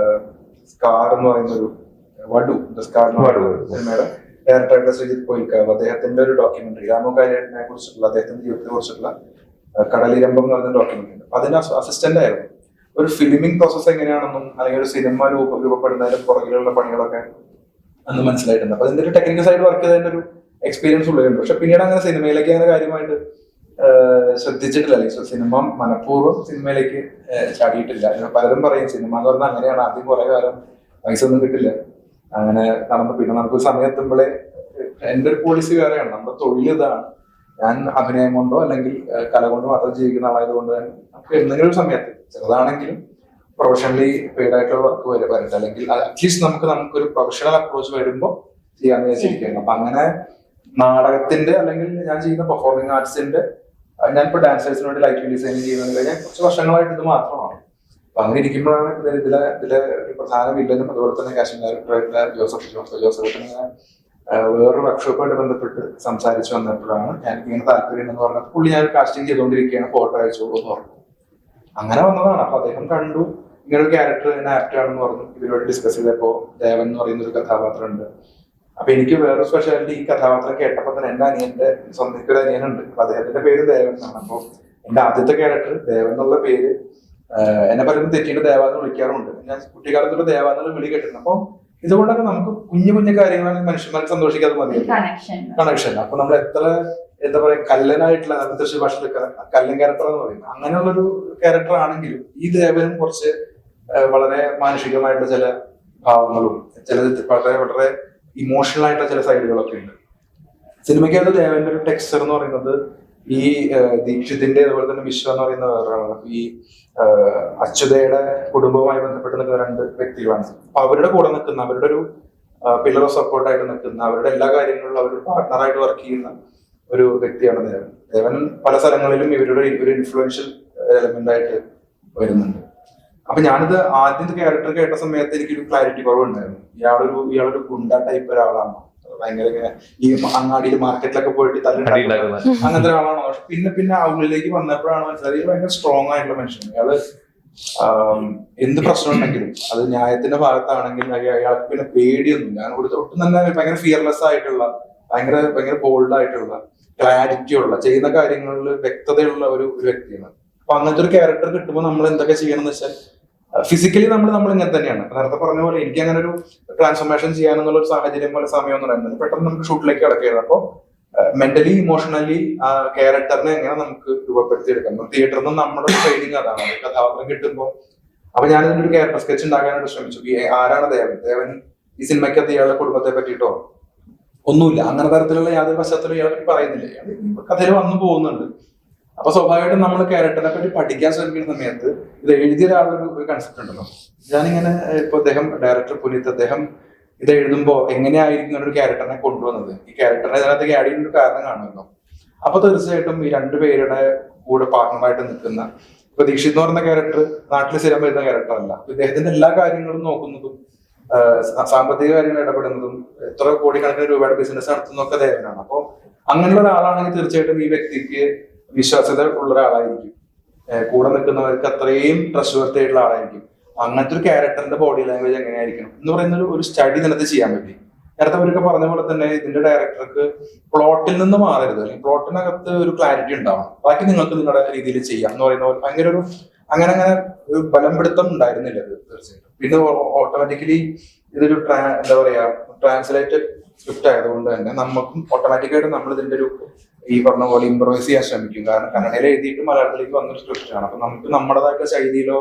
സ്കാർ എന്ന് പറയുന്ന ഒരു വടു സ്കാർ സിനിമയുടെ ഡയറക്ടറായിട്ട് ശ്രീജിത്ത് പോയിക്കാവ്, അദ്ദേഹത്തിന്റെ ഒരു ഡോക്യുമെന്ററി രാമകാര്യനെ കുറിച്ചിട്ടുള്ള അദ്ദേഹത്തിന്റെ ജീവിതത്തെ കുറിച്ചിട്ടുള്ള കടലിരമ്പം എന്ന് പറയുന്ന ഡോക്യുമെന്ററി ഉണ്ട്. അതിന് അസിസ്റ്റന്റ് ആയിരുന്നു. ഒരു ഫിലിമിംഗ് പ്രോസസ്സ് എങ്ങനെയാണെന്നും അല്ലെങ്കിൽ ഒരു സിനിമ രൂപപ്പെടുന്നതിലും പുറകിലുള്ള പണികളൊക്കെ അന്ന് മനസ്സിലായിട്ടുണ്ട്. അപ്പൊ അതിന്റെ ഒരു ടെക്നിക്കൽ സൈഡ് വർക്ക് ചെയ്തതിന്റെ ഒരു എക്സ്പീരിയൻസ് ഉള്ളിലുണ്ട്. പക്ഷെ പിന്നീട് അങ്ങനെ സിനിമയിലേക്ക് അങ്ങനെ കാര്യമായിട്ട് ശ്രദ്ധിച്ചിട്ടില്ല. അല്ലെങ്കിൽ സിനിമ മനഃപൂർവ്വം സിനിമയിലേക്ക് ചാടിയിട്ടില്ല. പലരും പറയും സിനിമ എന്ന് പറഞ്ഞാൽ അങ്ങനെയാണ്, ആദ്യം കുറെ കാലം പൈസ ഒന്നും കിട്ടില്ല, അങ്ങനെ നടന്നു. പിന്നെ നമുക്ക് സമയത്തുമ്പോഴേ എന്റെ ഒരു പോളിസി വേറെയാണ്, നമ്മുടെ തൊഴിൽ ഇതാണ്. ഞാൻ അഭിനയം കൊണ്ടോ അല്ലെങ്കിൽ കല കൊണ്ടോ മാത്രം ജീവിക്കുന്ന ആളായതുകൊണ്ട് തന്നെ നമുക്ക് എന്തെങ്കിലും ഒരു സമയത്ത് ചെറുതാണെങ്കിലും പ്രൊഫഷണലി പെയ്ഡ് ആയിട്ടുള്ള വർക്ക് വരട്ടെ, അല്ലെങ്കിൽ അറ്റ്ലീസ്റ്റ് നമുക്കൊരു പ്രൊഫഷണൽ അപ്രോച്ച് വരുമ്പോൾ ചെയ്യാന്ന് വിചാരിച്ചിരിക്കുകയാണ്. അപ്പൊ അങ്ങനെ നാടകത്തിന്റെ അല്ലെങ്കിൽ ഞാൻ ചെയ്യുന്ന പെർഫോമിംഗ് ആർട്സിന്റെ, ഞാനിപ്പോ ഡാൻസേഴ്സിന് വേണ്ടി ലൈറ്റിംഗ് ഡിസൈനിങ് ചെയ്യുന്നത് ഞാൻ കുറച്ച് വർഷങ്ങളായിട്ട് ഇത് മാത്രമാണ്. അപ്പൊ അങ്ങനെ ഇരിക്കുമ്പോഴാണ് ഇതിലെ ഒരു പ്രധാന വില്ലനും അതുപോലെ തന്നെ കാസ്റ്റിംഗ് ഡയറക്ടറായിട്ടുള്ള ജോസഫ് വേറൊരു വർക്ക്ഷോപ്പായിട്ട് ബന്ധപ്പെട്ട് സംസാരിച്ചു വന്നപ്പോഴാണ് എനിക്ക് ഇങ്ങനെ താല്പര്യം എന്ന് പറഞ്ഞത്. പുള്ളി ഞാൻ കാസ്റ്റിംഗ് ചെയ്തുകൊണ്ടിരിക്കുകയാണ്, ഫോട്ടോ അയച്ചോളൂ എന്ന് പറഞ്ഞു. അങ്ങനെ വന്നതാണ്. അപ്പൊ അദ്ദേഹം കണ്ടു ഇങ്ങനെ ഒരു ക്യാരക്ടർ എന്നെ ആപ്റ്റ് ആണെന്ന് പറഞ്ഞു. ഇവരോട് ഡിസ്കസ് ചെയ്തപ്പോ ദേവൻ എന്ന് പറയുന്ന ഒരു കഥാപാത്രം ഉണ്ട്. അപ്പൊ എനിക്ക് വേറെ സ്പെഷ്യാലിറ്റി, ഈ കഥാപാത്രം കേട്ടപ്പോ തന്നെ എന്റെ അനിയന്റെ സ്വന്തം ഒരു അനിയനുണ്ട്, അപ്പൊ അദ്ദേഹത്തിന്റെ പേര് ദേവൻ എന്നാണ്. അപ്പൊ എന്റെ ആദ്യത്തെ ക്യാരക്ടർ ദേവൻ എന്നുള്ള പേര് എന്നെ പലരും തെറ്റിയിട്ട് ദേവാന്ന് വിളിക്കാറുണ്ട്. ഞാൻ കുട്ടിക്കാലത്തോട്ട് ദേവാന്നുള്ള വിളി കേട്ടിട്ടുണ്ട്. അപ്പൊ ഇതുകൊണ്ടൊക്കെ നമുക്ക് കുഞ്ഞു കുഞ്ഞു കാര്യങ്ങളാണ് മനുഷ്യന്മാർക്ക് സന്തോഷിക്കാതെ മതി കണക്ഷൻ. അപ്പൊ നമ്മൾ എത്ര എന്താ പറയാ കല്ലനായിട്ടുള്ള തൃശ്ശൂർ ഭാഷയിൽ കല്ലൻ ക്യാരക്ടർ എന്ന് പറയുന്നത് അങ്ങനെയുള്ളൊരു ക്യാരക്ടർ ആണെങ്കിലും ഈ ദേവനും കുറച്ച് വളരെ മാനുഷികമായിട്ടുള്ള ചില ഭാവങ്ങളും ചിലത് വളരെ വളരെ ഇമോഷണൽ ആയിട്ടുള്ള ചില സൈഡുകളൊക്കെ ഉണ്ട്. സിനിമയ്ക്കകത്ത് ദേവന്റെ ഒരു ടെക്സ്ചർ എന്ന് പറയുന്നത് ഈ ദീക്ഷിതിന്റെ അതുപോലെ തന്നെ വിശ്വ എന്ന് പറയുന്ന വേറൊരാളാണ്. ഈ അച്യുതയുടെ കുടുംബവുമായി ബന്ധപ്പെട്ട് നിൽക്കുന്ന രണ്ട് വ്യക്തികളാണ്. അപ്പൊ അവരുടെ കൂടെ നിൽക്കുന്ന, അവരുടെ ഒരു പില്ലർ ഓഫ് സപ്പോർട്ടായിട്ട് നിൽക്കുന്ന, അവരുടെ എല്ലാ കാര്യങ്ങളിലും അവർ പാർട്ട്ണറായിട്ട് വർക്ക് ചെയ്യുന്ന ഒരു വ്യക്തിയാണ് ദേവൻ. ദേവൻ പല സ്ഥലങ്ങളിലും ഇവരുടെ ഒരു ഇൻഫ്ലുവൻഷ്യൽ എലമെന്റ് ആയിട്ട് വരുന്നുണ്ട്. അപ്പൊ ഞാനിത് ആദ്യത്തെ ക്യാരക്ടർ കേട്ട സമയത്ത് എനിക്കൊരു ക്ലാരിറ്റി കുറവുണ്ടായിരുന്നു. ഇയാളൊരു ഗുണ്ട ടൈപ്പ് ഒരാളാണ്, ഭയങ്കര ഇങ്ങനെ ഈ അങ്ങാടിയിൽ മാർക്കറ്റിലൊക്കെ പോയിട്ട് തല്ലുണ്ടാക്കുന്ന അങ്ങനത്തെ ഒരാളാണോ. പക്ഷെ പിന്നെ ആ ഉള്ളിലേക്ക് വന്നപ്പോഴാണ് മനസ്സിലായത് ഭയങ്കര സ്ട്രോങ് ആയിട്ടുള്ള മനുഷ്യൻ. അയാള് എന്ത് പ്രശ്നം ഉണ്ടെങ്കിലും അത് ന്യായത്തിന്റെ ഭാഗത്താണെങ്കിൽ അയാൾക്ക് പിന്നെ പേടിയൊന്നും, ഞാൻ ഒട്ടും തന്നെ ഭയങ്കര ഫിയർലെസ് ആയിട്ടുള്ള, ഭയങ്കര ബോൾഡ് ആയിട്ടുള്ള, ക്ലാരിറ്റി ഉള്ള, ചെയ്യുന്ന കാര്യങ്ങളിൽ വ്യക്തതയുള്ള ഒരു വ്യക്തിയാണ്. അപ്പൊ അങ്ങനത്തെ ഒരു ക്യാരക്ടർ കിട്ടുമ്പോൾ നമ്മൾ എന്തൊക്കെ ചെയ്യണം എന്ന് വെച്ചാൽ ഫിസിക്കലി നമ്മൾ ഇങ്ങനെ തന്നെയാണ്. നേരത്തെ പറഞ്ഞ പോലെ എനിക്ക് അങ്ങനെ ഒരു ട്രാൻസ്ഫോർമേഷൻ ചെയ്യാനുള്ള ഒരു സാഹചര്യം പോലെ സമയമൊന്നും ഉണ്ടായിരുന്നില്ല. പെട്ടെന്ന് നമുക്ക് ഷൂട്ടിലേക്ക് കിടക്കുകയാണ്. അപ്പോൾ മെന്റലി ഇമോഷണലി ആ ക്യാരക്ടറിനെ എങ്ങനെ നമുക്ക് രൂപപ്പെടുത്തിയെടുക്കാം. തിയേറ്ററിൽ നിന്ന് നമ്മുടെ ട്രെയിനിങ് അതാണ്. കഥാപാത്രം കിട്ടുമ്പോൾ അപ്പൊ ഞാനിതിന്റെ ഒരു ക്യാരക്ടർ സ്കെച്ച് ഉണ്ടാക്കാനായിട്ട് ശ്രമിച്ചു. ആരാണ് ദേവൻ ഈ സിനിമയ്ക്കകത്ത് ഇയാളുടെ കുടുംബത്തെ പറ്റിയിട്ടോ ഒന്നുമില്ല, അങ്ങനെ തരത്തിലുള്ള യാതൊരു പശ്ചാത്തലം ഇയാളെ പറ്റി പറയുന്നില്ല. കഥയിൽ വന്നു പോകുന്നുണ്ട്. അപ്പൊ സ്വാഭാവികമായിട്ടും നമ്മൾ ക്യാരക്ടറിനെ പറ്റി പഠിക്കാൻ ശ്രമിക്കുന്ന സമയത്ത് ഇത് എഴുതിയ ഒരാളൊരു കൺസെപ്റ്റ് ഉണ്ടല്ലോ. ഞാനിങ്ങനെ ഇപ്പൊ ഡയറക്ടർ പുനീത് അദ്ദേഹം ഇത് എഴുതുമ്പോൾ എങ്ങനെയായിരിക്കും ഒരു ക്യാരക്ടറിനെ കൊണ്ടുവന്നത്, ഈ ക്യാരക്ടറിനെ ഇതിനകത്തേക്ക് ആഡ് ചെയ്യുന്ന ഒരു കാരണം കാണുമല്ലോ. അപ്പൊ തീർച്ചയായിട്ടും ഈ രണ്ടുപേരുടെ കൂടെ പാർട്ണറായിട്ട് നിൽക്കുന്ന ഇപ്പൊ ദീക്ഷിത് എന്ന് പറയുന്ന ക്യാരക്ടർ നാട്ടിൽ സ്ഥിരം വരുന്ന ക്യാരക്ടർ അല്ല. ഇദ്ദേഹത്തിന്റെ എല്ലാ കാര്യങ്ങളും നോക്കുന്നതും സാമ്പത്തിക കാര്യങ്ങൾ ഇടപെടുന്നതും എത്ര കോടിക്കണക്കിന് രൂപയുടെ ബിസിനസ് നടത്തുന്നതൊക്കെ ദേവനാണ്. അപ്പോൾ അങ്ങനെയുള്ള ഒരാളാണെങ്കിൽ തീർച്ചയായിട്ടും ഈ വ്യക്തിക്ക് വിശ്വാസ്യത ഉള്ള ഒരാളായിരിക്കും, കൂടെ നിൽക്കുന്നവർക്ക് അത്രയും ട്രസ്റ്റ്വർത്തി ആയിട്ടുള്ള ആളായിരിക്കും. അങ്ങനത്തെ ഒരു ക്യാരക്ടറിന്റെ ബോഡി ലാംഗ്വേജ് എങ്ങനെയായിരിക്കണം എന്ന് പറയുന്ന ഒരു സ്റ്റഡി ഇതിനകത്ത് ചെയ്യാൻ പറ്റി. നേരത്തെ അവരൊക്കെ പറഞ്ഞ പോലെ തന്നെ ഇതിന്റെ ഡയറക്ടർക്ക് പ്ലോട്ടിൽ നിന്ന് മാറരുത്, അല്ലെങ്കിൽ പ്ലോട്ടിനകത്ത് ഒരു ക്ലാരിറ്റി ഉണ്ടാവണം, ബാക്കി നിങ്ങൾക്ക് നിങ്ങളുടെ രീതിയിൽ ചെയ്യാം എന്ന് പറയുന്ന പോലെ ഭയങ്കര ഒരു അങ്ങനെ ഒരു ബലം പിടുത്തം ഉണ്ടായിരുന്നില്ല ഇത് തീർച്ചയായിട്ടും. പിന്നെ ഓട്ടോമാറ്റിക്കലി ഇതൊരു എന്താ പറയാ ട്രാൻസ്ലേറ്റഡ് സ്ക്രിപ്റ്റ് ആയതുകൊണ്ട് തന്നെ നമുക്കും ഓട്ടോമാറ്റിക്കായിട്ട് നമ്മൾ ഇതിന്റെ ഒരു ഈ പറഞ്ഞ പോലെ ഇംപ്രവൈസ് ചെയ്യാൻ ശ്രമിക്കും. കാരണം കന്നഡയിൽ എഴുതിയിട്ട് മലയാളത്തിലേക്ക് വന്നൊരു സ്ക്രിപ്റ്റ് ആണ്. അപ്പൊ നമുക്ക് നമ്മുടേതായിട്ടുള്ള ശൈലിയിലോ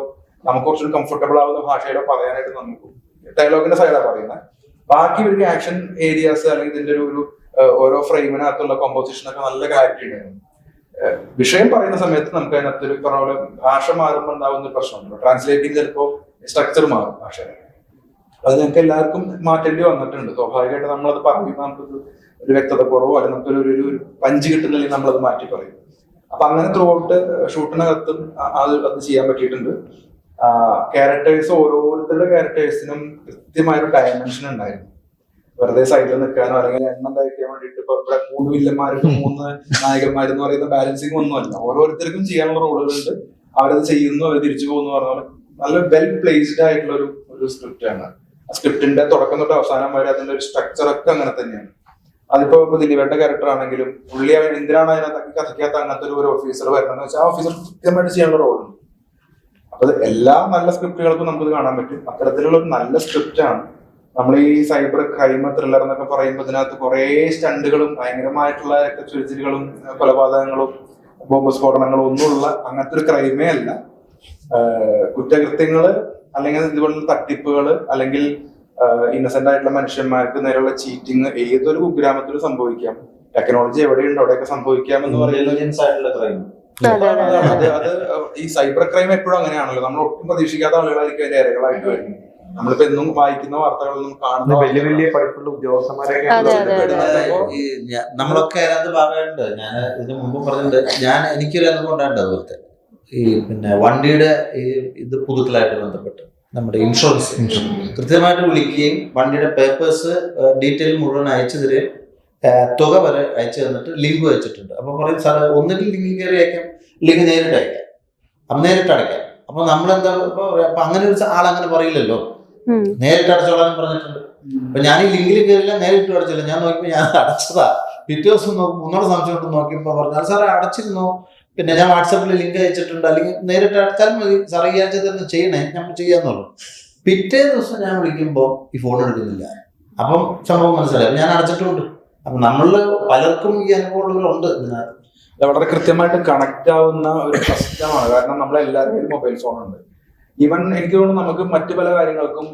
നമുക്ക് കുറച്ചൊരു കംഫർട്ടബിൾ ആവുന്ന ഭാഷയിലോ പറയാനായിട്ട് നമുക്ക് ഡയലോഗിന്റെ സൈഡാണ് പറയുന്നത്. ബാക്കി ഇവർക്ക് ആക്ഷൻ ഏരിയാസ് അല്ലെങ്കിൽ ഇതിന്റെ ഒരു ഓരോ ഫ്രെയിമിനകത്തുള്ള കോമ്പോസിഷൻ ഒക്കെ നല്ല ക്ലാരിറ്റി ഉണ്ടായിരുന്നു. വിഷയം പറയുന്ന സമയത്ത് നമുക്ക് അതിനകത്ത് ഒരു പറഞ്ഞ പോലെ ഭാഷ മാറുമ്പോൾ ഉണ്ടാവുന്ന ഒരു പ്രശ്നമുണ്ടല്ലോ. ട്രാൻസ്ലേറ്റിംഗ് ചിലപ്പോൾ സ്ട്രക്ചർ മാറും ഭാഷ. അത് ഞങ്ങൾക്ക് എല്ലാവർക്കും മാറ്റേണ്ടി വന്നിട്ടുണ്ട്. സ്വാഭാവികമായിട്ട് നമ്മളത് പറയുമ്പോൾ നമുക്കൊരു ഒരു വ്യക്തത കുറവോ അല്ലെങ്കിൽ നമുക്കൊരു ഒരു പഞ്ച് കിട്ടുന്നില്ലെങ്കിൽ നമ്മളത് മാറ്റി പറയും. അപ്പൊ അങ്ങനെ ത്രൂ ഔട്ട് ഷൂട്ടിനകത്തും അത് ചെയ്യാൻ പറ്റിയിട്ടുണ്ട്. ക്യാരക്ടേഴ്സ് ഓരോരുത്തരുടെ ക്യാരക്ടേഴ്സിനും കൃത്യമായൊരു ഡയമെൻഷൻ ഉണ്ടായിരുന്നു. വെറുതെ സൈഡിൽ നിൽക്കാനോ അല്ലെങ്കിൽ എണ്ണം തയ്ക്കാൻ വേണ്ടിയിട്ട് ഇപ്പൊ ഇവിടെ 3 വില്ലന്മാർക്ക് 3 നായകന്മാരെന്ന് പറയുന്ന ബാലൻസിങ് ഒന്നുമല്ല. ഓരോരുത്തർക്കും ചെയ്യാനുള്ള റോളുകളുണ്ട്. അവരത് ചെയ്യുന്നു, അവർ തിരിച്ചു പോകുന്നു പറഞ്ഞ പോലെ നല്ല വെൽ പ്ലേസ്ഡ് ആയിട്ടുള്ള ഒരു സ്ക്രിപ്റ്റ് ആണ്. ആ സ്ക്രിപ്റ്റിന്റെ തുടക്കം തൊട്ട് അവസാനം വരെ അതിന്റെ ഒരു സ്ട്രക്ചർ ഒക്കെ അങ്ങനെ തന്നെയാണ്. അതിപ്പോ ദിലീപേട്ട ക്യാരക്ടർ ആണെങ്കിലും പുള്ളി എന്തിനാണ് അതിനകത്ത് കഥയ്ക്കകത്ത് അങ്ങനത്തെ ഒരു ഓഫീസർ വരുന്നതെന്ന് വെച്ചാൽ ആ ഓഫീസർ കൃത്യമായിട്ട് ചെയ്യാനുള്ള റോളുണ്ട്. അപ്പൊ എല്ലാ നല്ല സ്ക്രിപ്റ്റുകൾക്കും നമുക്കത് കാണാൻ പറ്റും. അത്തരത്തിലുള്ള ഒരു നല്ല സ്ക്രിപ്റ്റ് ആണ്. നമ്മൾ ഈ സൈബർ ക്രൈം ത്രില്ലർ എന്നൊക്കെ പറയുമ്പോൾ ഇതിനകത്ത് കുറെ സ്റ്റണ്ടുകളും ഭയങ്കരമായിട്ടുള്ള രക്തച്ചൊരിച്ചിലുകളും കൊലപാതകങ്ങളും ബോംബ് സ്ഫോടനങ്ങളും ഒന്നുമുള്ള അങ്ങനത്തെ ഒരു ക്രൈമേ അല്ല. കുറ്റകൃത്യങ്ങള് അല്ലെങ്കിൽ ഇതുപോലുള്ള തട്ടിപ്പുകൾ അല്ലെങ്കിൽ ഇന്നസെന്റ് ആയിട്ടുള്ള മനുഷ്യന്മാർക്ക് നേരെയുള്ള ചീറ്റിങ് ഏതൊരു കുഗ്രാമത്തിലും സംഭവിക്കാം. ടെക്നോളജി എവിടെയുണ്ട് അവിടെയൊക്കെ സംഭവിക്കാം എന്ന് പറയുന്നത് അത് ഈ സൈബർ ക്രൈം എപ്പോഴും അങ്ങനെയാണല്ലോ. നമ്മൾ ഒട്ടും പ്രതീക്ഷിക്കാത്ത ആളുകളായിരിക്കും അതിന്റെ ഇരകളായിട്ട് വരുന്നത്. നമ്മളിപ്പോ എന്നും വായിക്കുന്ന വാർത്തകളൊന്നും കാണുന്ന വലിയ വലിയ പഠിപ്പുള്ള ഉദ്യോഗസ്ഥന്മാരൊക്കെ നമ്മളൊക്കെ അതിനകത്ത് ഭാഗമായിട്ടുണ്ട്. ഞാൻ ഇതിന് മുമ്പ് പറഞ്ഞിട്ടുണ്ട്, എനിക്കൊരു അനുഭവം ഉണ്ടായിട്ടുണ്ട് അതുപോലത്തെ. ഈ പിന്നെ വണ്ടിയുടെ ഇത് പുതുക്കലായിട്ട് ബന്ധപ്പെട്ട് നമ്മുടെ ഇൻഷുറൻസ് കൃത്യമായിട്ട് വിളിക്കുകയും വണ്ടിയുടെ പേപ്പേഴ്സ് ഡീറ്റെയിൽ മുഴുവൻ അയച്ചു തരികയും തുക വരെ അയച്ചു തന്നിട്ട് ലിങ്ക് വെച്ചിട്ടുണ്ട്. അപ്പം പറയും സാറ് ഒന്നിട്ട് ലിങ്ക് കയറി അയക്കാം, ലിങ്ക് നേരിട്ട് അയക്കാം, അപ്പം നേരിട്ട് അടയ്ക്കാം. അപ്പൊ നമ്മളെന്താ അപ്പൊ അങ്ങനെ ഒരു ആളങ്ങനെ പറയില്ലല്ലോ, നേരിട്ട് അടച്ചോളാൻ പറഞ്ഞിട്ടുണ്ട്. അപ്പൊ ഞാൻ ഈ ലിങ്കിൽ കയറില്ല, നേരിട്ട് അടച്ചില്ല. ഞാൻ നോക്കിയപ്പോൾ ഞാൻ അടച്ചതാ. പിറ്റേ ദിവസം ഒന്നുകൂടെ സംശയം കൊണ്ട് നോക്കിയപ്പോൾ പറഞ്ഞാൽ സാറേ അടച്ചിരുന്നോ, പിന്നെ ഞാൻ വാട്സാപ്പിൽ ലിങ്ക് അയച്ചിട്ടുണ്ട്, അല്ലെങ്കിൽ നേരിട്ട് അടച്ചാൽ മതി സാറേ, ഈ ആഴ്ച തന്നെ ചെയ്യണേ, നമ്മൾ ചെയ്യാന്നുള്ളൂ. പിറ്റേ ദിവസം ഞാൻ വിളിക്കുമ്പോൾ ഈ ഫോൺ എടുക്കുന്നില്ല. അപ്പം സംഭവം മനസ്സിലായി, ഞാൻ അടച്ചിട്ടുണ്ട്. അപ്പൊ നമ്മളില് പലർക്കും ഈ അനുഭവമുള്ളവരുണ്ട് ഇതിനകത്ത്. വളരെ കൃത്യമായിട്ട് കണക്ട് ആവുന്ന ഒരു പ്രശ്നമാണ്. കാരണം നമ്മളെല്ലാവരും മൊബൈൽ ഫോൺ ഉണ്ട്. ഈവൻ എനിക്ക് തോന്നുന്നു നമുക്ക് മറ്റു പല കാര്യങ്ങൾക്കും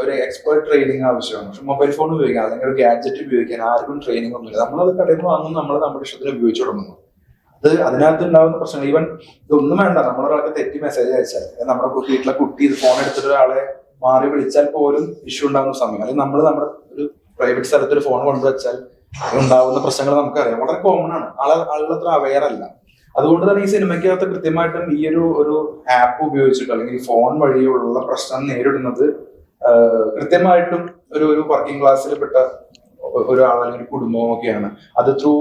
ഒരു എക്സ്പേർട്ട് ട്രെയിനിങ് ആവശ്യമാണ്. പക്ഷെ മൊബൈൽ ഫോൺ ഉപയോഗിക്കാൻ അല്ലെങ്കിൽ ഒരു ഗാഡ്ജറ്റ് ഉപയോഗിക്കാൻ ആർക്കും ട്രെയിനിങ് ഒന്നുമില്ല. നമ്മളത് കടയിൽ നിന്ന് വാങ്ങുന്നു, നമ്മൾ നമ്മുടെ ഇഷ്ടത്തിന് ഉപയോഗിച്ചു തുടങ്ങുന്നു. അത് അതിനകത്ത് ഉണ്ടാകുന്ന പ്രശ്നങ്ങൾ ഈവൻ ഇതൊന്നും വേണ്ട, നമ്മളൊരാൾക്ക് തെറ്റി മെസ്സേജ് അയച്ചാൽ, നമ്മുടെ വീട്ടിലെ കുട്ടി ഇത് ഫോൺ എടുത്തിട്ട് ഒരാളെ മാറി വിളിച്ചാൽ പോലും ഇഷ്യൂ ഉണ്ടാകുന്ന സമയം, അല്ലെങ്കിൽ നമ്മൾ നമ്മുടെ ഒരു പ്രൈവറ്റ് സ്ഥലത്ത് ഒരു ഫോൺ കൊണ്ടുവച്ചാൽ ഉണ്ടാവുന്ന പ്രശ്നങ്ങൾ നമുക്കറിയാം. വളരെ കോമൺ ആണ്, ആളുകൾ അത്ര അവെയർ അല്ല. അതുകൊണ്ട് തന്നെ ഈ സിനിമയ്ക്കകത്ത് കൃത്യമായിട്ടും ഈ ഒരു ആപ്പ് ഉപയോഗിച്ചിട്ട് അല്ലെങ്കിൽ ഫോൺ വഴിയുള്ള പ്രശ്നം നേരിടുന്നത് കൃത്യമായിട്ടും ഒരു വർക്കിംഗ് ക്ലാസ്സിൽ പെട്ട ഒരാൾ അല്ലെങ്കിൽ ഒരു കുടുംബവും ഒക്കെയാണ്. അത് ത്രൂ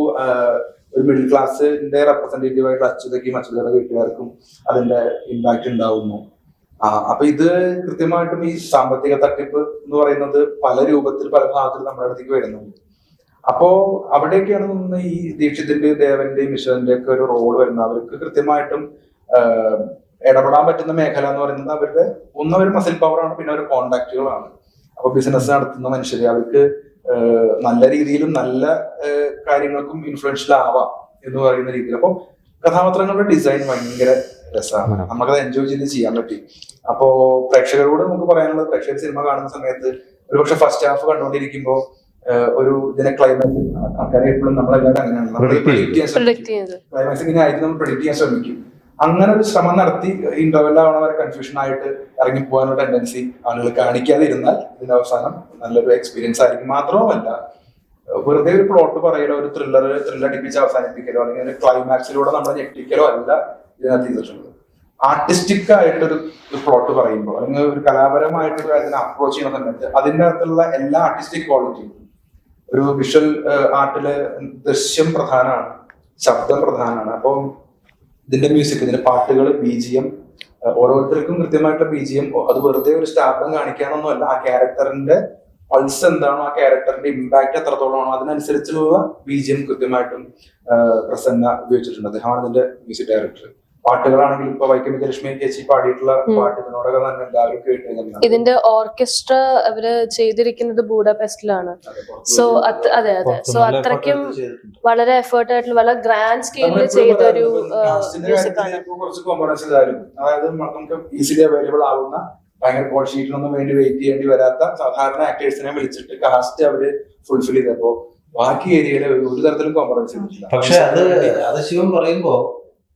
ഒരു മിഡിൽ ക്ലാസ്സിന്റെ റെപ്രസെന്റേറ്റീവ് ആയിട്ട് അച്യുതയ്ക്കും അച്യുതയുടെ വീട്ടുകാർക്കും അതിന്റെ ഇമ്പാക്ട് ഉണ്ടാവുന്നു. അപ്പൊ ഇത് കൃത്യമായിട്ടും ഈ സാമ്പത്തിക തട്ടിപ്പ് എന്ന് പറയുന്നത് പല രൂപത്തിൽ പല ഭാഗത്തിൽ നമ്മുടെ അടുത്തേക്ക് വരുന്നുണ്ട്. അപ്പോ അവിടെയൊക്കെയാണ് നിന്ന് ഈ ദീക്ഷിതിന്റെയും ദേവന്റെയും മിശ്രന്റെയും ഒക്കെ ഒരു റോൾ വരുന്നത്. അവർക്ക് കൃത്യമായിട്ടും ഇടപെടാൻ പറ്റുന്ന മേഖല എന്ന് പറയുന്നത് അവരുടെ ഒന്നൊരു മസിൽ പവറാണ്, പിന്നെ ഒരു കോണ്ടാക്റ്റുകളാണ്. അപ്പൊ ബിസിനസ് നടത്തുന്ന മനുഷ്യര് അവർക്ക് നല്ല രീതിയിലും നല്ല കാര്യങ്ങൾക്കും ഇൻഫ്ലുവൻഷ്യൽ ആവാം എന്ന് പറയുന്ന രീതിയിൽ. അപ്പൊ കഥാപാത്രങ്ങളുടെ ഡിസൈൻ ഭയങ്കര രസമാണ്, നമുക്കത് എൻജോയ് ചെയ്ത് ചെയ്യാൻ പറ്റി. അപ്പോ പ്രേക്ഷകരോട് നമുക്ക് പറയാനുള്ളത്, പ്രേക്ഷകർ സിനിമ കാണുന്ന സമയത്ത് ഒരുപക്ഷെ ഫസ്റ്റ് ഹാഫ് കണ്ടുകൊണ്ടിരിക്കുമ്പോൾ ഒരു ഇതിനെ ക്ലൈമാക്സ് ആൾക്കാരെ എപ്പോഴും നമ്മളെല്ലാവരും അങ്ങനെയാണ് ക്ലൈമാക്സ് ഇങ്ങനെ ആയിട്ട് നമ്മൾ പ്രെഡിക്റ്റ് ചെയ്യാൻ ശ്രമിക്കും. അങ്ങനെ ഒരു ശ്രമം നടത്തി ഇന്റർവെൽ ആവണ വരെ കൺഫ്യൂഷൻ ആയിട്ട് ഇറങ്ങി പോകാനുള്ള ടെൻഡൻസി ആളുകൾ കാണിക്കാതെ ഇരുന്നാൽ ഇതിന്റെ അവസാനം നല്ലൊരു എക്സ്പീരിയൻസ് ആയിരിക്കും. മാത്രവുമല്ല വെറുതെ ഒരു പ്ലോട്ട് പറയലോ ഒരു ത്രില്ലർ അടിപ്പിച്ച് അവസാനിപ്പിക്കലോ അല്ലെങ്കിൽ ഒരു ക്ലൈമാക്സിലൂടെ നമ്മളെ ഞെട്ടിക്കലോ അല്ല ഇതിനകത്ത് ചെയ്തിട്ടുള്ളത്. ആർട്ടിസ്റ്റിക് ആയിട്ടൊരു പ്ലോട്ട് പറയുമ്പോൾ അല്ലെങ്കിൽ ഒരു കലാപരമായിട്ടൊരു കാര്യത്തിനെ അപ്രോച്ച് ചെയ്യുന്ന സമയത്ത് അതിൻ്റെ അകത്തുള്ള എല്ലാ ആർട്ടിസ്റ്റിക് ക്വാളിറ്റിയും, ഒരു വിഷ്വൽ ആർട്ടില് ദൃശ്യം പ്രധാനമാണ്, ശബ്ദം പ്രധാനമാണ്. അപ്പം ഇതിന്റെ മ്യൂസിക്, ഇതിന്റെ പാട്ടുകൾ, BGM, ഓരോരുത്തർക്കും കൃത്യമായിട്ടുള്ള BGM അത് വെറുതെ ഒരു സ്റ്റാർഡം കാണിക്കാനൊന്നുമല്ല. ആ ക്യാരക്ടറിന്റെ പൾസ് എന്താണോ, ആ ക്യാരക്ടറിന്റെ ഇമ്പാക്ട് എത്രത്തോളമാണോ അതിനനുസരിച്ചുള്ള BGM കൃത്യമായിട്ടും പ്രസന്ന ഉപയോഗിച്ചിട്ടുണ്ട്. അദ്ദേഹമാണ് ഇതിന്റെ മ്യൂസിക് ഡയറക്ടർ. പാട്ടുകളാണെങ്കിൽ ഇപ്പൊ വൈക്കം വിജയലക്ഷ്മി ചേച്ചി പാടിയിട്ടുള്ള പാട്ട് ഇതിനോടൊക്കെ തന്നെ എല്ലാവരും കേട്ട്. ഇതിന്റെ ഓർക്കസ്ട്ര അവര് ചെയ്തിരിക്കുന്നത് ബൂഡാപെസ്റ്റിലാണ്. സോ അതെ സോ അത്രയ്ക്കും വളരെ എഫേർട്ട് ആയിട്ടുള്ള വളരെ ഗ്രാൻഡ് സ്കെയിലിൽ ചെയ്തൊരു മ്യൂസിക് ആണ്. കുറച്ച് കോമ്പോണൻസ് ഇതായിരുന്നു, അതായത് നമുക്ക് ഈസിലി അവൈലബിൾ ആവുന്ന ഭയങ്കര കോൾ ഷീറ്റിനൊന്നും വേണ്ടി വെയിറ്റ് ചെയ്യേണ്ടി വരാത്ത സാധാരണ ആക്ടേഴ്സിനെ വിളിച്ചിട്ട് കാസ്റ്റ് അവര് ഫുൾഫിൽ ചെയ്തപ്പോ ബാക്കി ഏരിയയിലെ ഒരു തരത്തിലും കോംപ്രമൈസ് ചെയ്തിട്ടില്ല. പക്ഷെ അത് ശിവൻ പറയുമ്പോ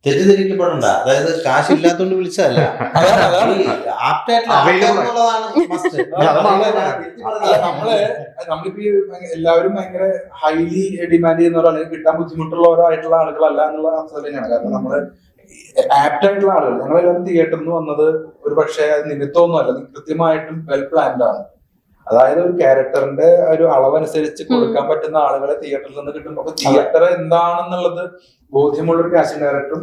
തെറ്റിദ്ധരിക്കപ്പെടണ്ട, അതായത് കാശില്ലാത്തോണ്ട് വിളിച്ചതല്ല, നമ്മളിപ്പോ എല്ലാവരും ഭയങ്കര ഹൈലി ഡിമാൻഡ് ചെയ്യുന്നവരോ അല്ലെങ്കിൽ കിട്ടാൻ ബുദ്ധിമുട്ടുള്ളവരായിട്ടുള്ള ആളുകളല്ല എന്നുള്ള അർത്ഥം തന്നെയാണ്. കാരണം നമ്മള് ആപ്റ്റ് ആയിട്ടുള്ള ആളുകൾ, ഞങ്ങളെല്ലാവരും തിയേറ്ററിൽ നിന്ന് വന്നത് ഒരു പക്ഷേ നിമിത്തമൊന്നും അല്ല, കൃത്യമായിട്ടും വെൽ പ്ലാൻഡ് ആണ്. അതായത് ഒരു ക്യാരക്ടറിന്റെ ഒരു അളവനുസരിച്ച് കൊടുക്കാൻ പറ്റുന്ന ആളുകളെ തിയേറ്ററിൽ നിന്ന് കിട്ടുമ്പോൾ തിയേറ്റർ എന്താണെന്നുള്ളത് ബോധ്യമുള്ള ഒരു കാസ്റ്റിംഗ് ഡയറക്ടറും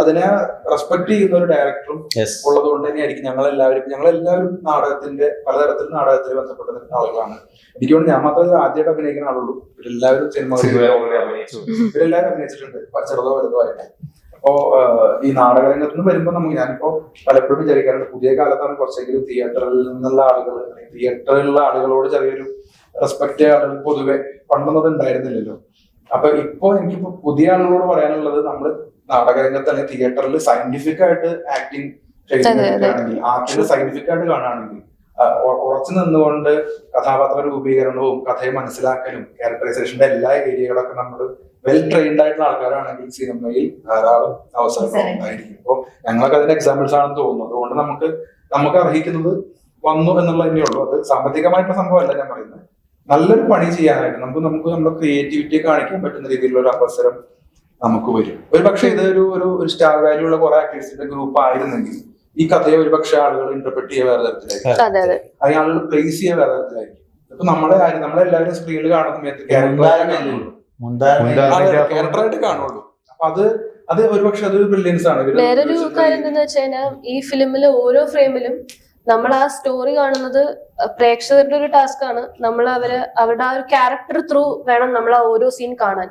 അതിനെ റെസ്പെക്ട് ചെയ്യുന്ന ഒരു ഡയറക്ടറും ഉള്ളത് കൊണ്ട് തന്നെയായിരിക്കും ഞങ്ങളെല്ലാവരും നാടകത്തിന്റെ പലതരത്തിൽ നാടകത്തിൽ ബന്ധപ്പെട്ട് നിൽക്കുന്ന ആളുകളാണ്. എനിക്ക് തോന്നുന്നു ഞാൻ മാത്രമേ ആദ്യമായിട്ട് അഭിനയിക്കുന്ന ആളുള്ളൂ. ഇവരെല്ലാവരും ഇവരെല്ലാവരും അഭിനയിച്ചിട്ടുണ്ട്, ചെറുതോ വലുതോ ആയിട്ട്. അപ്പോ ഈ നാടകരംഗത്ത് നിന്ന് വരുമ്പോൾ ഞാനിപ്പോ പലപ്പോഴും വിചാരിക്കാറുണ്ട്, പുതിയ കാലത്താണ് കുറച്ചെങ്കിലും തിയേറ്ററിൽ നിന്നുള്ള ആളുകൾ, തിയേറ്ററിലുള്ള ആളുകളോട് ചെറിയൊരു റെസ്പെക്ട് ആളുകൾ പൊതുവെ പണ്ടൊന്നും ഉണ്ടായിരുന്നില്ലല്ലോ. അപ്പൊ ഇപ്പൊ എനിക്കിപ്പോ പുതിയ ആളുകളോട് പറയാനുള്ളത്, നമ്മള് നാടകരംഗത്ത് അല്ലെങ്കിൽ തിയേറ്ററിൽ സയന്റിഫിക് ആയിട്ട് ആക്ടിങ് ചെയ്യുകയാണെങ്കിൽ, ആർട്ടിൽ സയന്റിഫിക് ആയിട്ട് കാണുകയാണെങ്കിൽ ഉറച്ചു നിന്നുകൊണ്ട് കഥാപാത്ര രൂപീകരണവും കഥയെ മനസ്സിലാക്കലും ക്യാരക്ടറൈസേഷന്റെ എല്ലാ ഏരിയകളൊക്കെ നമ്മൾ വെൽ ട്രെയിൻഡ് ആയിട്ടുള്ള ആൾക്കാരാണെങ്കിൽ സിനിമയിൽ ധാരാളം അവസരങ്ങൾ ഉണ്ടായിരിക്കും. അപ്പോൾ ഞങ്ങളൊക്കെ അതിന്റെ എക്സാമ്പിൾസ് ആണെന്ന് തോന്നുന്നു. അതുകൊണ്ട് നമുക്ക് അർഹിക്കുന്നത് വന്നു എന്നുള്ളത് തന്നെയുള്ളൂ. അത് സാമ്പത്തികമായിട്ടുള്ള സംഭവമല്ല ഞാൻ പറയുന്നത്. നല്ലൊരു പണി ചെയ്യാനായിട്ട് നമുക്ക് നമ്മുടെ ക്രിയേറ്റിവിറ്റിയെ കാണിക്കാൻ പറ്റുന്ന രീതിയിലുള്ള ഒരു അവസരം നമുക്ക് വരും. ഒരു പക്ഷേ ഇത് ഒരു സ്റ്റാർ വാല്യൂ ഉള്ള കുറെ ആക്ടേഴ്സിന്റെ ഗ്രൂപ്പ് ആയിരുന്നെങ്കിൽ ഈ കഥയെ ഒരുപക്ഷെ ആളുകൾ ഇന്റർപ്രറ്റ് ചെയ്യുക വേറെ തരത്തിലായിരിക്കും, അല്ലെങ്കിൽ ആളുകൾ പ്ലേസ് ചെയ്യുക വേറെ തരത്തിലായിരിക്കും. ഇപ്പൊ നമ്മളെല്ലാവരും സ്ക്രീനിൽ കാണുന്ന സമയത്ത് ക്യാരക്ടറായിട്ട് കാണുള്ളൂ. അപ്പൊ അത് ഒരുപക്ഷെ അതൊരു ബ്രില്യൻസ് ആണ്. വേറൊരു കാര്യം എന്താന്ന് വെച്ച് കഴിഞ്ഞാൽ ഈ ഫിലിമിലെ ഓരോ ഫ്രെയിമിലും നമ്മൾ ആ സ്റ്റോറി കാണുന്നത് പ്രേക്ഷകരുടെ ഒരു ടാസ്ക് ആണ്. നമ്മൾ അവരുടെ ആ ഒരു ക്യാരക്ടർ ത്രൂ വേണം നമ്മൾ ആ ഓരോ സീൻ കാണാൻ.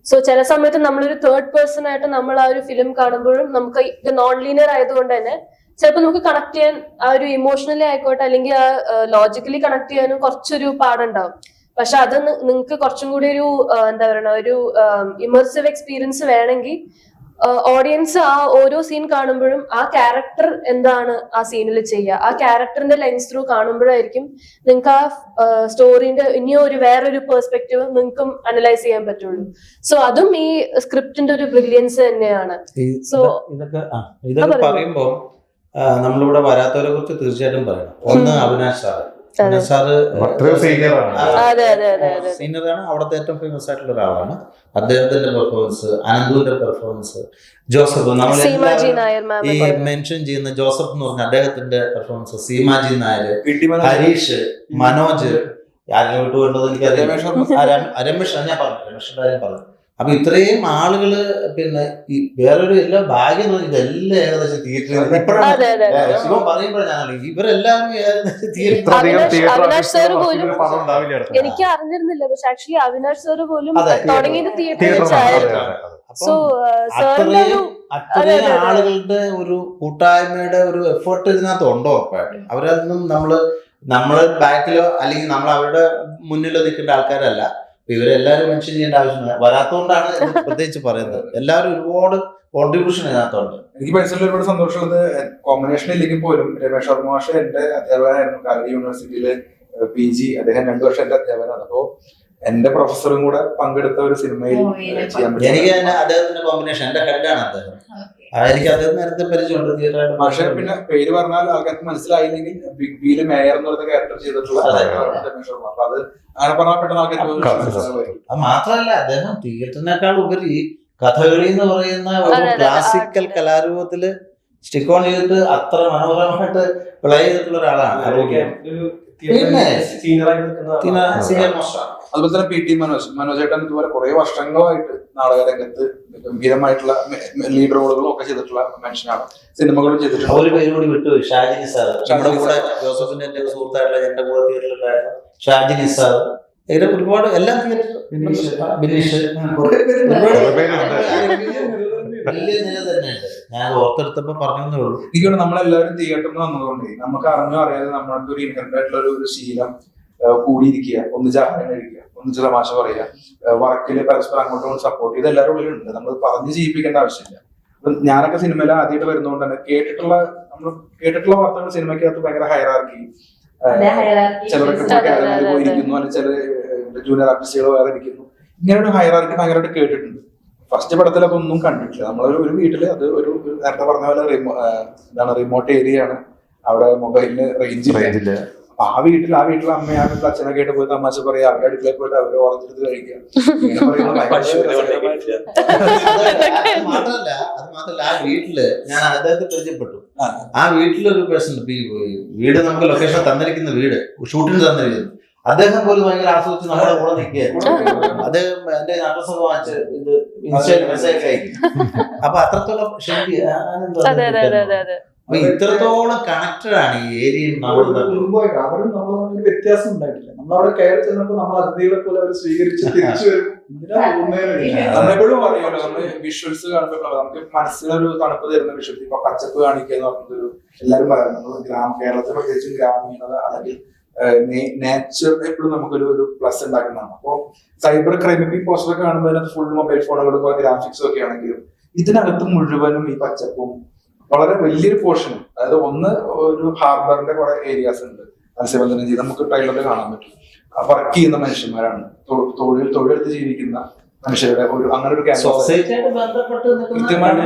സോ ചില സമയത്ത് നമ്മളൊരു തേർഡ് പേഴ്സൺ ആയിട്ട് നമ്മൾ ആ ഒരു ഫിലിം കാണുമ്പോഴും നമുക്ക് ഇത് നോൺ ലീനിയർ ആയതുകൊണ്ട് തന്നെ ചിലപ്പോൾ നമുക്ക് കണക്ട് ചെയ്യാൻ ആ ഒരു ഇമോഷണലി ആയിക്കോട്ടെ അല്ലെങ്കിൽ ആ ലോജിക്കലി കണക്ട് ചെയ്യാനും കുറച്ചൊരു പാടുണ്ടാവും. പക്ഷെ അത് നിങ്ങൾക്ക് കുറച്ചും കൂടി ഒരു എന്താ പറയുക ഒരു ഇമേഴ്സീവ് എക്സ്പീരിയൻസ് വേണമെങ്കിൽ ഓഡിയൻസ് ആ ഓരോ സീൻ കാണുമ്പോഴും ആ ക്യാരക്ടർ എന്താണ് ആ സീനിൽ ചെയ്യുക, ആ ക്യാരക്ടറിന്റെ ലെൻസ് ത്രൂ കാണുമ്പോഴായിരിക്കും നിങ്ങൾക്ക് ആ സ്റ്റോറിന്റെ ഇനിയോ വേറൊരു പെർസ്പെക്റ്റീവ് നിങ്ങൾക്കും അനലൈസ് ചെയ്യാൻ പറ്റുള്ളൂ. സോ അതും ഈ സ്ക്രിപ്റ്റിന്റെ ഒരു ബ്രില്യൻസ് തന്നെയാണ്. സോ ഇതൊക്കെ പറയുമ്പോൾ നമ്മളിവിടെ വരാത്തവരെ കുറിച്ച് തീർച്ചയായിട്ടും പറയണം. ഒന്ന് അവിനാഷ് സാറ്. അവിനാഷ് സാറ് സീനിയറാണ്, അവിടുത്തെ ഏറ്റവും ഫേമസ് ആയിട്ടുള്ള ഒരാളാണ്. അദ്ദേഹത്തിന്റെ പെർഫോമൻസ്, അനന്തുവിന്റെ പെർഫോമൻസ്, ജോസഫ്, നമ്മൾ ഈ മെൻഷൻ ചെയ്യുന്ന ജോസഫ് എന്ന് പറഞ്ഞ അദ്ദേഹത്തിന്റെ പെർഫോമൻസ്, സീമാജി നായർ, ഹരീഷ്, മനോജ്, ആരെങ്കിലും വിട്ടുകൊണ്ടത് എനിക്കറിയാം, രമേഷ് ഞാൻ പറഞ്ഞു, രമേഷിന്റെ കാര്യം പറഞ്ഞു. അപ്പൊ ഇത്രയും ആളുകള് പിന്നെ ഈ വേറൊരു എല്ലാ ഭാഗ്യം ഇതെല്ലാം ഏകദേശം തിയേറ്ററിൽ ശിവം പറയുമ്പോഴാണ് ഇവരെല്ലാവരും അവിനാഷ് സാർ പോലും എനിക്ക് അറിഞ്ഞിരുന്നില്ല. പക്ഷെ ആക്ച്വലി അവിനാഷ് സാർ പോലും തുടങ്ങിയത് തിയേറ്ററിൽ വെച്ചായിരുന്നു. സോ അത്രയും ആളുകളുടെ ഒരു കൂട്ടായ്മയുടെ ഒരു എഫേർട്ട് ഇതിനകത്ത് ഉണ്ടോ ഉറപ്പായിട്ടും. അവരൊന്നും നമ്മള് ബാക്കിലോ അല്ലെങ്കിൽ നമ്മൾ അവരുടെ മുന്നിലോ നിൽക്കേണ്ട ആൾക്കാരല്ല. ഇവരെല്ലാവരും മെൻഷൻ ചെയ്യേണ്ട ആവശ്യമില്ല. വരാത്തോണ്ടാണ് പ്രത്യേകിച്ച് പറയുന്നത്. എല്ലാവരും ഒരുപാട് കോൺട്രിബ്യൂഷൻ ഇതിനകത്തുണ്ട്. എനിക്ക് പേഴ്സണലി ഒരുപാട് സന്തോഷമുള്ളത് കോമ്പിനേഷൻ ഇല്ലെങ്കിൽ പോലും രമേഷ് വർമ്മ മാഷ് എന്റെ അധ്യാപകനായിരുന്നു. കാലടി യൂണിവേഴ്സിറ്റിയിലെ PG അദ്ദേഹം 2 വർഷം എന്റെ അധ്യാപകനാണ്. അപ്പോ എന്റെ പ്രൊഫസറും കൂടെ പങ്കെടുത്ത ഒരു സിനിമയിൽ ചെയ്യാൻ പറ്റും. എനിക്ക് തന്നെ അദ്ദേഹത്തിന്റെ കോമ്പിനേഷൻ എന്റെ ഹെഡാണ് അദ്ദേഹം. എനിക്ക് അദ്ദേഹം നേരത്തെ പരിചയമുണ്ട് തിയേറ്ററായിട്ട്. പക്ഷെ പിന്നെ പേര് പറഞ്ഞാൽ ആൾക്കാർക്ക് മനസ്സിലായില്ലെങ്കിൽ ബിഗ് ബിയില് മേയർ എന്ന് പറയുന്ന ക്യാരക്ടർ ചെയ്തിട്ടുള്ള രമേഷ് വർമ്മ. അപ്പൊ അത് അങ്ങനെ പറഞ്ഞാൽ പെട്ടെന്ന് ആൾക്കാർക്ക്. അത് മാത്രമല്ല അദ്ദേഹം തിയേറ്ററിനേക്കാൾ ഉപരി കഥകളി എന്ന് പറയുന്ന ഒരു ക്ലാസിക്കൽ കലാരൂപത്തില് സ്റ്റിക്ക് ഓൺ ചെയ്തിട്ട് അത്ര മനോഹരമായിട്ട് പ്ലേ ചെയ്തിട്ടുള്ള ഒരാളാണ്. അതുപോലെ തന്നെ PT മനോജേട്ടൻ ഇതുപോലെ കുറെ വർഷങ്ങളായിട്ട് നാടകരംഗത്ത് ഗംഭീരമായിട്ടുള്ള ലീഡ് റോളുകളും ഒക്കെ ചെയ്തിട്ടുള്ള മനുഷ്യനാണ്. സിനിമകളും ചെയ്തിട്ടുണ്ട്. ഒരു പേര് കൂടി വിട്ടു, ഷാജി നിസാർ. നമ്മുടെ കൂടെ ജോസഫിന്റെ എന്റെ സുഹൃത്തായിട്ടുള്ള എന്റെ കൂടെ തിയേറ്ററിലുണ്ടായിരുന്ന ഷാജി നിസാർ. ഇതിന്റെ ഒരുപാട് എല്ലാ ബിനീഷ് വലിയ നില തന്നെയുണ്ട്. ഞാൻ ഓർത്തെടുത്തപ്പോ പറഞ്ഞേ ഉള്ളൂ. എനിക്കാണ് നമ്മളെല്ലാവരും തിയേറ്ററിൽ വന്നതുകൊണ്ട് നമുക്ക് അറിഞ്ഞോ അറിയാതെ നമ്മൾക്ക് ഒരു ഇൻഹെറന്റ് ആയിട്ടുള്ള ഒരു ശീലം കൂടിയിരിക്കുക, ഒന്നിച്ച് ആഹാരം കഴിക്കുക, ഒന്നിച്ച് തമാശ പറയുക, വർക്കില് പരസ്പരം അങ്ങോട്ടും സപ്പോർട്ട് ചെയ്ത് എല്ലാവരും ഉള്ളിലുണ്ട്. നമ്മൾ പറഞ്ഞ് ചെയ്യിപ്പിക്കേണ്ട ആവശ്യമില്ല. അപ്പൊ ഞാനൊക്കെ സിനിമയിൽ ആദ്യമായിട്ട് വരുന്നതുകൊണ്ട് തന്നെ കേട്ടിട്ടുള്ള വാർത്തകൾ സിനിമയ്ക്കകത്ത് ഭയങ്കര ഹൈറാർക്കി, ചിലരൊക്കെ അക്കാദമിയിൽ പോയിരിക്കുന്നു, അല്ലെങ്കിൽ ചില ജൂനിയർ ആർട്ടിസ്റ്റുകൾ വേറെ ഇരിക്കുന്നു, ഇങ്ങനെ ഒരു ഹൈറാർക്കി ഭയങ്കരമായിട്ട് കേട്ടിട്ടുണ്ട്. ഫസ്റ്റ് പടത്തിലൊക്കെ ഒന്നും കണ്ടിട്ടില്ല. നമ്മളൊരു വീട്ടില് അത് ഒരു നേരത്തെ പറഞ്ഞ പോലെ റിമോട്ട് ഏരിയ ആണ്, അവിടെ മൊബൈലിന് റേഞ്ച് ഇല്ല. ആ വീട്ടിൽ അമ്മയാണ് അച്ഛനൊക്കെ ആയിട്ട് പോയി തമാശ പറയാ, അവരുടെ അടുക്കളയിൽ പോയിട്ട് അവര് ഓറഞ്ചെടുത്ത് കഴിക്കുക. മാത്രല്ല ആ വീട്ടില് ഞാൻ അദ്ദേഹത്തെ പരിചയപ്പെട്ടു. ആ വീട്ടിലൊരു പേഴ്സൺ, വീട് നമുക്ക് ലൊക്കേഷൻ തന്നിരിക്കുന്ന വീട് ഷൂട്ടിന് തന്നിരിക്കുന്നു, അദ്ദേഹം പോലും ഭയങ്കര ആസ്വദിച്ച് നമ്മുടെ കൂടെ നിൽക്കുകയായിരുന്നു. അദ്ദേഹം എന്റെ അഡ്രസ്സൊക്കെ വാങ്ങിച്ച് ഇത് ഇൻസ്റ്റയിൽ മെസ്സേജ് അയക്കും. അപ്പൊ അത്രത്തോളം ശരി. അപ്പൊ ഇത്രത്തോളം കണക്റ്റഡ് ആണ് ഈ ഏരിയയും നമ്മളും അവരും നമ്മളൊന്നും വ്യത്യാസം ഉണ്ടായിട്ടില്ല. നമ്മളവിടെ കയറി ചെന്നപ്പോൾ നമ്മൾ അതിഥികളെ പോലെ അവർ സ്വീകരിച്ച് തിരിച്ചു വരും. നമ്മളെപ്പോഴും പറയുമല്ലോ, നമ്മള് വിഷ്വൽസ് കാണുമ്പോൾ നമുക്ക് മനസ്സിലൊരു തണുപ്പ് തരുന്ന വിഷ്വൽ. ഇപ്പൊ പച്ചപ്പ് കാണിക്കുക എന്ന് പറഞ്ഞൊരു എല്ലാവരും പറയുന്നത് കേരളത്തിൽ പ്രത്യേകിച്ചും ഗ്രാമീണത അല്ലെങ്കിൽ നേച്ചർ എപ്പോഴും നമുക്കൊരു പ്ലസ് ഉണ്ടാക്കുന്നതാണ്. അപ്പോ സൈബർ ക്രൈം ഈ പോസ്റ്ററൊക്കെ കാണുമ്പോൾ അതിനകത്ത് ഫുൾ മൊബൈൽ ഫോണുകളും ഗ്രാഫിക്സും ഒക്കെ ആണെങ്കിലും ഇതിനകത്ത് മുഴുവനും ഈ പച്ചപ്പും വളരെ വലിയൊരു പോർഷനും, അതായത് ഒന്ന് ഒരു ഹാർബറിന്റെ കുറെ ഏരിയാസ് ഉണ്ട്, മത്സ്യബന്ധനം ചെയ്ത് നമുക്ക് ട്രെയിലറിൽ കാണാൻ പറ്റും. വർക്ക് ചെയ്യുന്ന മനുഷ്യന്മാരാണ്, തൊഴിലെടുത്ത് ജീവിക്കുന്ന മനുഷ്യരുടെ അങ്ങനെ ഒരു സൊസൈറ്റിയായിട്ട് ബന്ധപ്പെട്ട്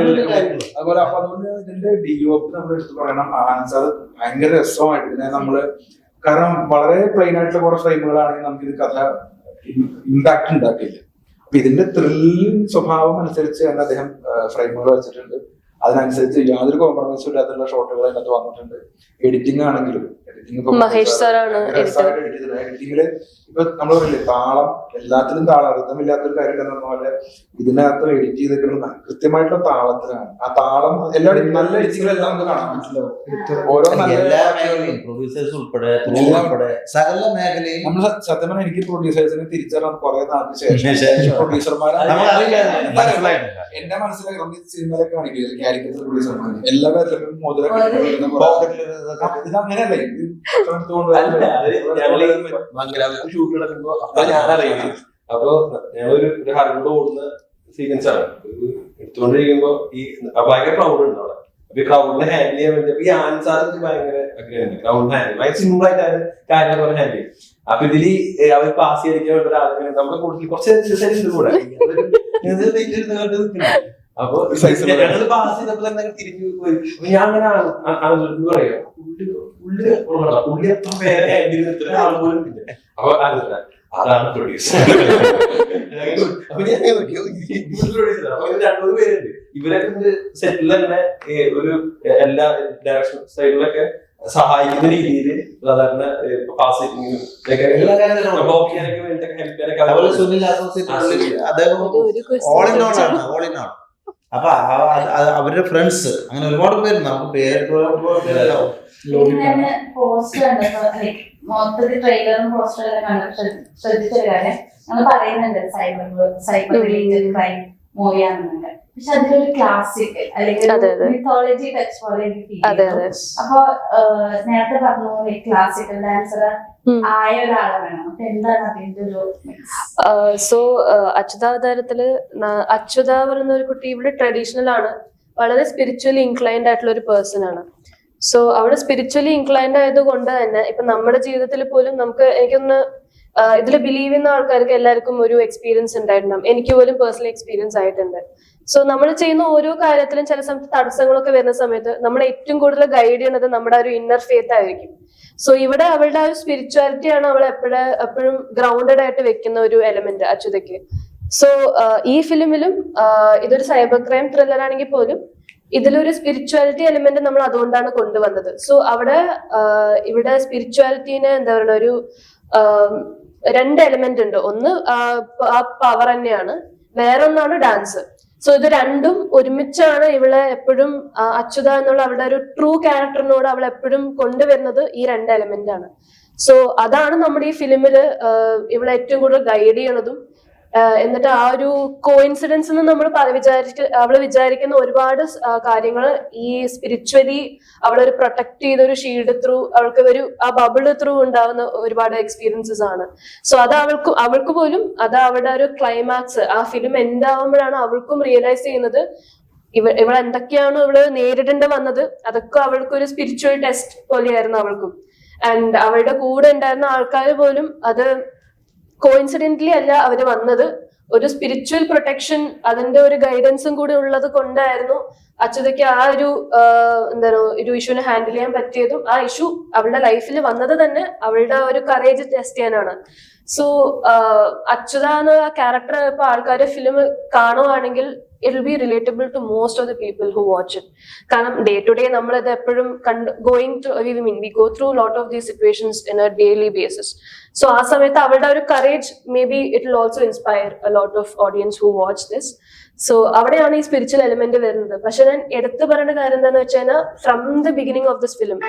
അതുപോലെ. അപ്പൊ അതുകൊണ്ട് ഇതിന്റെ DOP നമ്മൾ എടുത്ത് പറയണം, ആനന്ദ് സാർ ഭയങ്കര രസമായിട്ട് ഇതിനെ നമ്മള്, കാരണം വളരെ പ്ലെയിൻ ആയിട്ടുള്ള കുറെ ഫ്രെയിമുകളാണെങ്കിൽ നമുക്ക് ഇത് കഥ ഇമ്പാക്ട് ഉണ്ടാക്കില്ല. അപ്പൊ ഇതിന്റെ ത്രില്ലിംഗ് സ്വഭാവം അനുസരിച്ച് തന്നെ അദ്ദേഹം ഫ്രെയിമുകൾ വെച്ചിട്ടുണ്ട്. അതിനനുസരിച്ച് യാതൊരു കോംപ്രമൈസും ഇല്ലാത്തുള്ള ഷോട്ടുകൾ അതിനകത്ത് വന്നിട്ടുണ്ട്. എഡിറ്റിംഗ് ആണെങ്കിലും മഹേഷ് സാറാണ് എഡിറ്റിംഗില് ഇപ്പൊ നമ്മൾ പറയില്ലേ താളം, എല്ലാത്തിലും താളം, അർത്ഥമില്ലാത്തൊരു കാര്യം എന്ന് പറഞ്ഞ പോലെ ഇതിനകത്ത് എഡിറ്റ് ചെയ്തിട്ടുള്ള കൃത്യമായിട്ടുള്ള താളത്തിലാണ്. ആ താളം എല്ലാവരും നല്ല എഡിറ്റിംഗിലെല്ലാം നമുക്ക് കാണാൻ പറ്റില്ല. ഓരോ എല്ലാ മേഖലയും പ്രൊഡ്യൂസേഴ്സ് ഉൾപ്പെടെ സകല മേഖലയും നമ്മൾ സത്യം പറഞ്ഞാൽ എനിക്ക് പ്രൊഡ്യൂസേഴ്സിനെ തിരിച്ചറിയാൻ കുറെ നാൾക്ക് ശേഷം പ്രൊഡ്യൂസർമാരെ എന്റെ മനസ്സിലാക്കി നമ്മൾ സിനിമയിലൊക്കെ കാണിക്കില്ല കാരിക്കച്ചർ പ്രൊഡ്യൂസർമാർ എല്ലാ പേരിലും ഇതങ്ങനെയല്ലേ ഷൂട്ട് നടക്കുമ്പോ ഞാനറിയാം. അപ്പൊ ഞങ്ങളൊരു ഹരണ്ട് ഓടുന്ന സീക്വൻസ് ആണ് എടുത്തുകൊണ്ടിരിക്കുമ്പോ ഈ ഭയങ്കര ക്രൗഡ് ഉണ്ട് അവിടെ. അപ്പൊ ഈ ക്രൗഡിനെ ഹാൻഡിൽ ചെയ്യാൻ വേണ്ടി ഈ ആൻസാർക്ക് ഭയങ്കര ആഗ്രഹമുണ്ട്. ക്രൗഡ് ഹാൻഡിൽ ഭയങ്കര സിമ്പിൾ ആയിട്ടാണ് കാര്യങ്ങൾ ഹാൻഡിൽ ചെയ്യും. അപ്പൊ ഇതില് അവർ പാസ് ചെയ്തിരിക്കാൻ വേണ്ട ഒരാൾക്ക് നമ്മുടെ കൂടുതൽ കുറച്ച് കൂടെ അപ്പൊ ഞങ്ങൾ പാസ് ചെയ്തപ്പോ തന്നെ തിരിഞ്ഞു പോയി. ഞാൻ അങ്ങനെ ആണെന്ന് പറയാ ഉള്ളി എത്ര പേരെ ആൾ പോലും ഇല്ല. അപ്പൊ അതാണ് പ്രൊഡ്യൂസർ. അപ്പൊ ഞാൻ രണ്ടു പേരുണ്ട്. ഇവരൊക്കെ സെറ്റിൽ തന്നെ ഒരു എല്ലാ ഡയറക്ഷൻ സൈഡിലൊക്കെ സഹായിക്കുന്ന രീതിയിൽ സാധാരണ പാസ് അപ്പൊ അവരുടെ ഫ്രണ്ട്സ് അങ്ങനെ ഒരുപാട് പേരുണ്ട്. നമുക്ക് പേര് മൊത്തത്തിൽ ട്രെയിലറും പോസ്റ്ററും ശ്രദ്ധിച്ചൊരു കാര്യം ഞങ്ങൾ പറയുന്നുണ്ട് സൈബർ റിലേറ്റഡ് ക്രൈം മൂവിയാണെന്നുണ്ട്. പക്ഷെ അതിലൊരു ക്ലാസിക് അല്ലെങ്കിൽ മിത്തോളജി ടച്ച് പോലെ എനിക്ക് ഫീൽ ചെയ്തു. അപ്പൊ നേരത്തെ പറഞ്ഞ പോലെ ക്ലാസിക്കൽ ഡാൻസർ ആയ ഒരാളെ വേണം. അപ്പൊ എന്താണ് അതിന്റെ ഒരു സോ അച്യുതാവതാരത്തില് അച്യുത പറയുന്ന ഒരു കുട്ടി ഇവിടെ ട്രഡീഷണൽ ആണ്, വളരെ സ്പിരിച്വലി ഇൻക്ലൈൻഡ് ആയിട്ടുള്ള ഒരു പേഴ്സൺ ആണ്. സോ അവിടെ സ്പിരിച്വലി ഇൻക്ലൈൻഡ് ആയതുകൊണ്ട് തന്നെ ഇപ്പൊ നമ്മുടെ ജീവിതത്തിൽ പോലും നമുക്ക് എനിക്കൊന്ന് ഇതിൽ ബിലീവ് ചെയ്യുന്ന ആൾക്കാർക്ക് എല്ലാവർക്കും ഒരു എക്സ്പീരിയൻസ് ഉണ്ടായിട്ടുണ്ടാവും. എനിക്ക് പോലും പേഴ്സണൽ എക്സ്പീരിയൻസ് ആയിട്ടുണ്ട്. സോ നമ്മൾ ചെയ്യുന്ന ഓരോ കാര്യത്തിലും ചില സമയത്ത് തടസ്സങ്ങളൊക്കെ വരുന്ന സമയത്ത് നമ്മൾ ഏറ്റവും കൂടുതൽ ഗൈഡ് ചെയ്യുന്നത് നമ്മുടെ ഒരു ഇന്നർ ഫെയ്ത്ത് ആയിരിക്കും. സോ ഇവിടെ അവളുടെ ആ ഒരു സ്പിരിച്വാലിറ്റി ആണ് അവൾ എപ്പോഴും ഗ്രൗണ്ടഡ് ആയിട്ട് വെക്കുന്ന ഒരു എലമെന്റ് അച്യുതയ്ക്ക്. സോ ഈ ഫിലിമിലും ഇതൊരു സൈബർ ക്രൈം ത്രില്ലർ ആണെങ്കിൽ പോലും ഇതിലൊരു സ്പിരിച്വാലിറ്റി എലിമെന്റ് നമ്മൾ അതുകൊണ്ടാണ് കൊണ്ടുവന്നത്. സോ ഇവിടെ സ്പിരിച്വാലിറ്റീനെ എന്താ പറയുക ഒരു രണ്ട് എലിമെന്റ് ഉണ്ട്. ഒന്ന് ആ പവർ തന്നെയാണ്, വേറൊന്നാണ് ഡാൻസ്. സോ ഇത് രണ്ടും ഒരുമിച്ചാണ് ഇവളെ എപ്പോഴും അച്യുത എന്നുള്ള അവളുടെ ഒരു ട്രൂ ക്യാരക്ടറിനോട് അവൾ എപ്പോഴും കൊണ്ടുവരുന്നത് ഈ രണ്ട് എലിമെന്റ് ആണ്. സോ അതാണ് നമ്മുടെ ഈ ഫിലിമില് ഇവളെ ഏറ്റവും കൂടുതൽ ഗൈഡ് ചെയ്യണതും. എന്നിട്ട് ആ ഒരു കോയിൻസിഡൻസ് നമ്മൾ അവള് വിചാരിക്കുന്ന ഒരുപാട് കാര്യങ്ങൾ ഈ സ്പിരിച്വലി അവളൊരു പ്രൊട്ടക്ട് ചെയ്ത ഒരു ഷീൽഡ് ത്രൂ അവൾക്ക് ഒരു ആ ബബിള് ത്രൂ ഉണ്ടാവുന്ന ഒരുപാട് എക്സ്പീരിയൻസസ് ആണ്. സോ അത് അവൾക്ക് പോലും അത് അവളുടെ ഒരു ക്ലൈമാക്സ് ആ ഫിലിം എന്താവുമ്പോഴാണ് അവൾക്കും റിയലൈസ് ചെയ്യുന്നത് ഇവൾ എന്തൊക്കെയാണോ ഇവള് നേരിടേണ്ടി വന്നത് അതൊക്കെ അവൾക്ക് ഒരു സ്പിരിച്വൽ ടെസ്റ്റ് പോലെയായിരുന്നു അവൾക്കും. ആൻഡ് അവളുടെ കൂടെ ഉണ്ടായിരുന്ന ആൾക്കാർ പോലും അത് കോയിൻസിഡന്റലി അല്ല അവര് വന്നത്, ഒരു സ്പിരിച്വൽ പ്രൊട്ടക്ഷൻ അതിന്റെ ഒരു ഗൈഡൻസും കൂടി ഉള്ളത് കൊണ്ടായിരുന്നു അച്യുതയ്ക്ക് ആ ഒരു ഒരു ഇഷ്യൂനെ ഹാൻഡിൽ ചെയ്യാൻ പറ്റിയതും. ആ ഇഷ്യൂ അവളുടെ ലൈഫിൽ വന്നത് തന്നെ അവളുടെ ഒരു കറേജ് ടെസ്റ്റ് ചെയ്യാനാണ്. സോ അച്യുത എന്ന ക്യാരക്ടർ ഇപ്പൊ ആൾക്കാര് film കാണുവാണെങ്കിൽ it will be relatable to most of the people who watch it. കാരണം ഡേ ടു ഡേ നമ്മൾ ഇത് എപ്പോഴും we go through a lot of these situations in a daily basis. So ആ സമയത്ത് അവളുടെ ഒരു courage maybe it will also inspire a lot of audience who watch this. So അവിടെയാണ് ഈ സ്പിരിച്വൽ എലിമെന്റ് വരുന്നത്. പക്ഷെ ഞാൻ എടുത്തു പറയേണ്ട കാര്യം എന്താന്ന് വെച്ച് കഴിഞ്ഞാൽ from the beginning of this film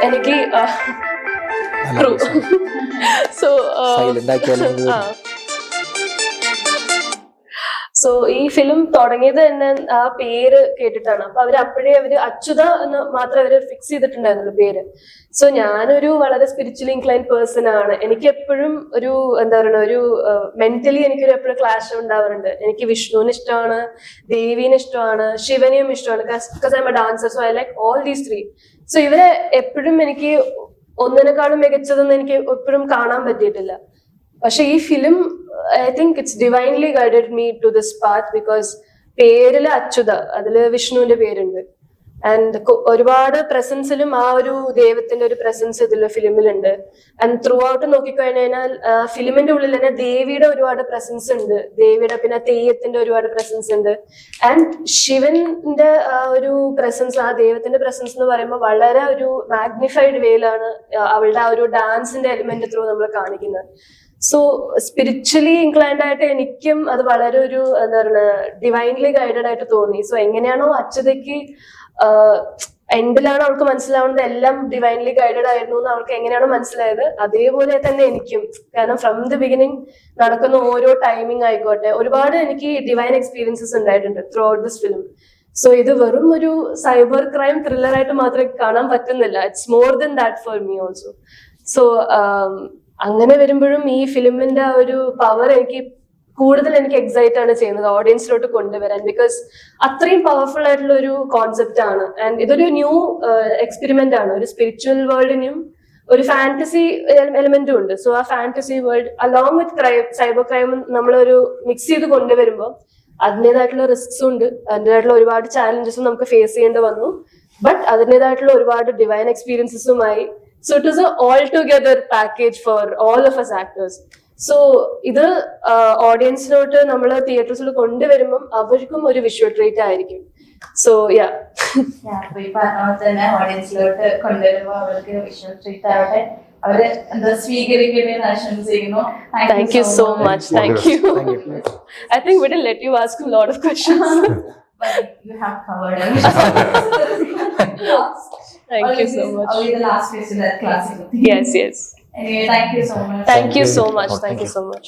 എനിക്ക് സോ ഈ ഫിലിം തുടങ്ങിയത് തന്നെ ആ പേര് കേട്ടിട്ടാണ്. അപ്പൊ അവര് അച്യുത എന്ന് മാത്രമേ അവര് ഫിക്സ് ചെയ്തിട്ടുണ്ടായിരുന്നുള്ളൂ പേര്. സോ ഞാനൊരു വളരെ സ്പിരിച്വലി ഇൻക്ലൈൻഡ് പേഴ്സൺ ആണ്. എനിക്ക് എപ്പോഴും ഒരു എന്താ പറയുക ഒരു മെന്റലി എനിക്കൊരു എപ്പോഴും ക്ലാഷ് ഉണ്ടാവാറുണ്ട്. എനിക്ക് വിഷ്ണുവിന് ഇഷ്ടമാണ്, ദേവീനെ ഇഷ്ടമാണ്, ശിവനെയും ഇഷ്ടമാണ്. Because I M A dancer, so I like all these three. So ഇവരെ എപ്പോഴും എനിക്ക് ഒന്നിനെക്കാളും മികച്ചതെന്ന് എനിക്ക് എപ്പോഴും കാണാൻ പറ്റിയിട്ടില്ല. പക്ഷെ ഈ film I think it's divinely guided me to this path. Because പേരില് അച്യുത, അതില് വിഷ്ണുവിന്റെ പേരുണ്ട്. ആൻഡ് ഒരുപാട് പ്രസൻസിലും ആ ഒരു ദൈവത്തിന്റെ ഒരു പ്രസൻസ് ഇതില് ഫിലിമിലുണ്ട്. ആൻഡ് ത്രൂ ഔട്ട് നോക്കിക്കഴിഞ്ഞാൽ ഫിലിമിന്റെ ഉള്ളിൽ തന്നെ ദേവിയുടെ ഒരുപാട് പ്രസൻസ് ഉണ്ട്. ദേവിയുടെ പിന്നെ തെയ്യത്തിന്റെ ഒരുപാട് പ്രസൻസ് ഉണ്ട്. ആൻഡ് ശിവന്റെ ആ ഒരു പ്രസൻസ്, ആ ദൈവത്തിന്റെ പ്രസൻസ് എന്ന് പറയുമ്പോൾ വളരെ ഒരു മാഗ്നിഫൈഡ് വേയിലാണ് അവളുടെ ആ ഒരു ഡാൻസിന്റെ എലിമെന്റ് ത്രൂ നമ്മൾ കാണിക്കുന്നത്. സോ സ്പിരിച്വലി ഇൻക്ലൈൻഡ് ആയിട്ട് എനിക്കും അത് വളരെ ഒരു എന്താ പറയുക ഡിവൈൻലി ഗൈഡഡ് ആയിട്ട് തോന്നി. സോ എങ്ങനെയാണോ അച്യുതയ്ക്ക് എൻഡിലാണ് അവൾക്ക് മനസ്സിലാവുന്നത് എല്ലാം ഡിവൈൻലി ഗൈഡഡ് ആയിരുന്നു എന്ന് അവൾക്ക് എങ്ങനെയാണോ മനസ്സിലായത്, അതേപോലെ തന്നെ എനിക്കും. കാരണം ഫ്രം ദി ബിഗിനിങ് നടക്കുന്ന ഓരോ ടൈമിംഗ് ആയിക്കോട്ടെ, ഒരുപാട് എനിക്ക് ഡിവൈൻ എക്സ്പീരിയൻസസ് ഉണ്ടായിട്ടുണ്ട് through out this film. So ഇത് വെറും ഒരു സൈബർ ക്രൈം ത്രില്ലർ ആയിട്ട് മാത്രമേ കാണാൻ പറ്റുന്നില്ല. It's more than that for me also. So അങ്ങനെ വരുമ്പോഴും ഈ ഫിലിമിന്റെ ആ ഒരു പവർ കൂടുതൽ എനിക്ക് എക്സൈറ്റ് ആണ് ചെയ്യുന്നത് ഓഡിയൻസിലോട്ട് കൊണ്ടുവരാൻ. ബിക്കോസ് അത്രയും പവർഫുൾ ആയിട്ടുള്ള ഒരു കോൺസെപ്റ്റ് ആണ്. ആൻഡ് ഇതൊരു ന്യൂ എക്സ്പെരിമെന്റ് ആണ്. ഒരു സ്പിരിച്വൽ വേൾഡിനും ഒരു ഫാന്റസി എലിമെന്റും ഉണ്ട്. സോ ആ fantasy world along with cyber ക്രൈമും നമ്മളൊരു മിക്സ് ചെയ്ത് കൊണ്ടുവരുമ്പോൾ അതിൻ്റെതായിട്ടുള്ള റിസ്ക്സും ഉണ്ട്, അതിൻ്റെതായിട്ടുള്ള ഒരുപാട് ചാലഞ്ചസും നമുക്ക് ഫേസ് ചെയ്യേണ്ടി വന്നു. ബട്ട് അതിൻ്റെതായിട്ടുള്ള ഒരുപാട് ഡിവൈൻ എക്സ്പീരിയൻസസുമായി. So it is a all together package for all of us actors. So ഇത് ഓഡിയൻസിലോട്ട് നമ്മൾ തിയേറ്റേഴ്സിൽ കൊണ്ടുവരുമ്പം അവർക്കും ഒരു വിഷ്വൽ ട്രീറ്റ് ആയിരിക്കും. സോ യാ ഈ പറഞ്ഞ പോലെ തന്നെ ഓഡിയൻസിലോട്ട് കൊണ്ടുവരുമ്പോൾ അവർക്ക് വിഷ്വൽ ട്രീറ്റ് ആവട്ടെ, അവര് എന്താ സ്വീകരിക്കട്ടെ എന്ന് ആശംസിക്കുന്നു. Thank you so much. Thank you. I think we didn't let you ask a lot of questions. But you have covered everything. Thank you so much. Only the last question that classic. Yes, yes. Anyway, thank you so much. Thank you so much. Thank you so much.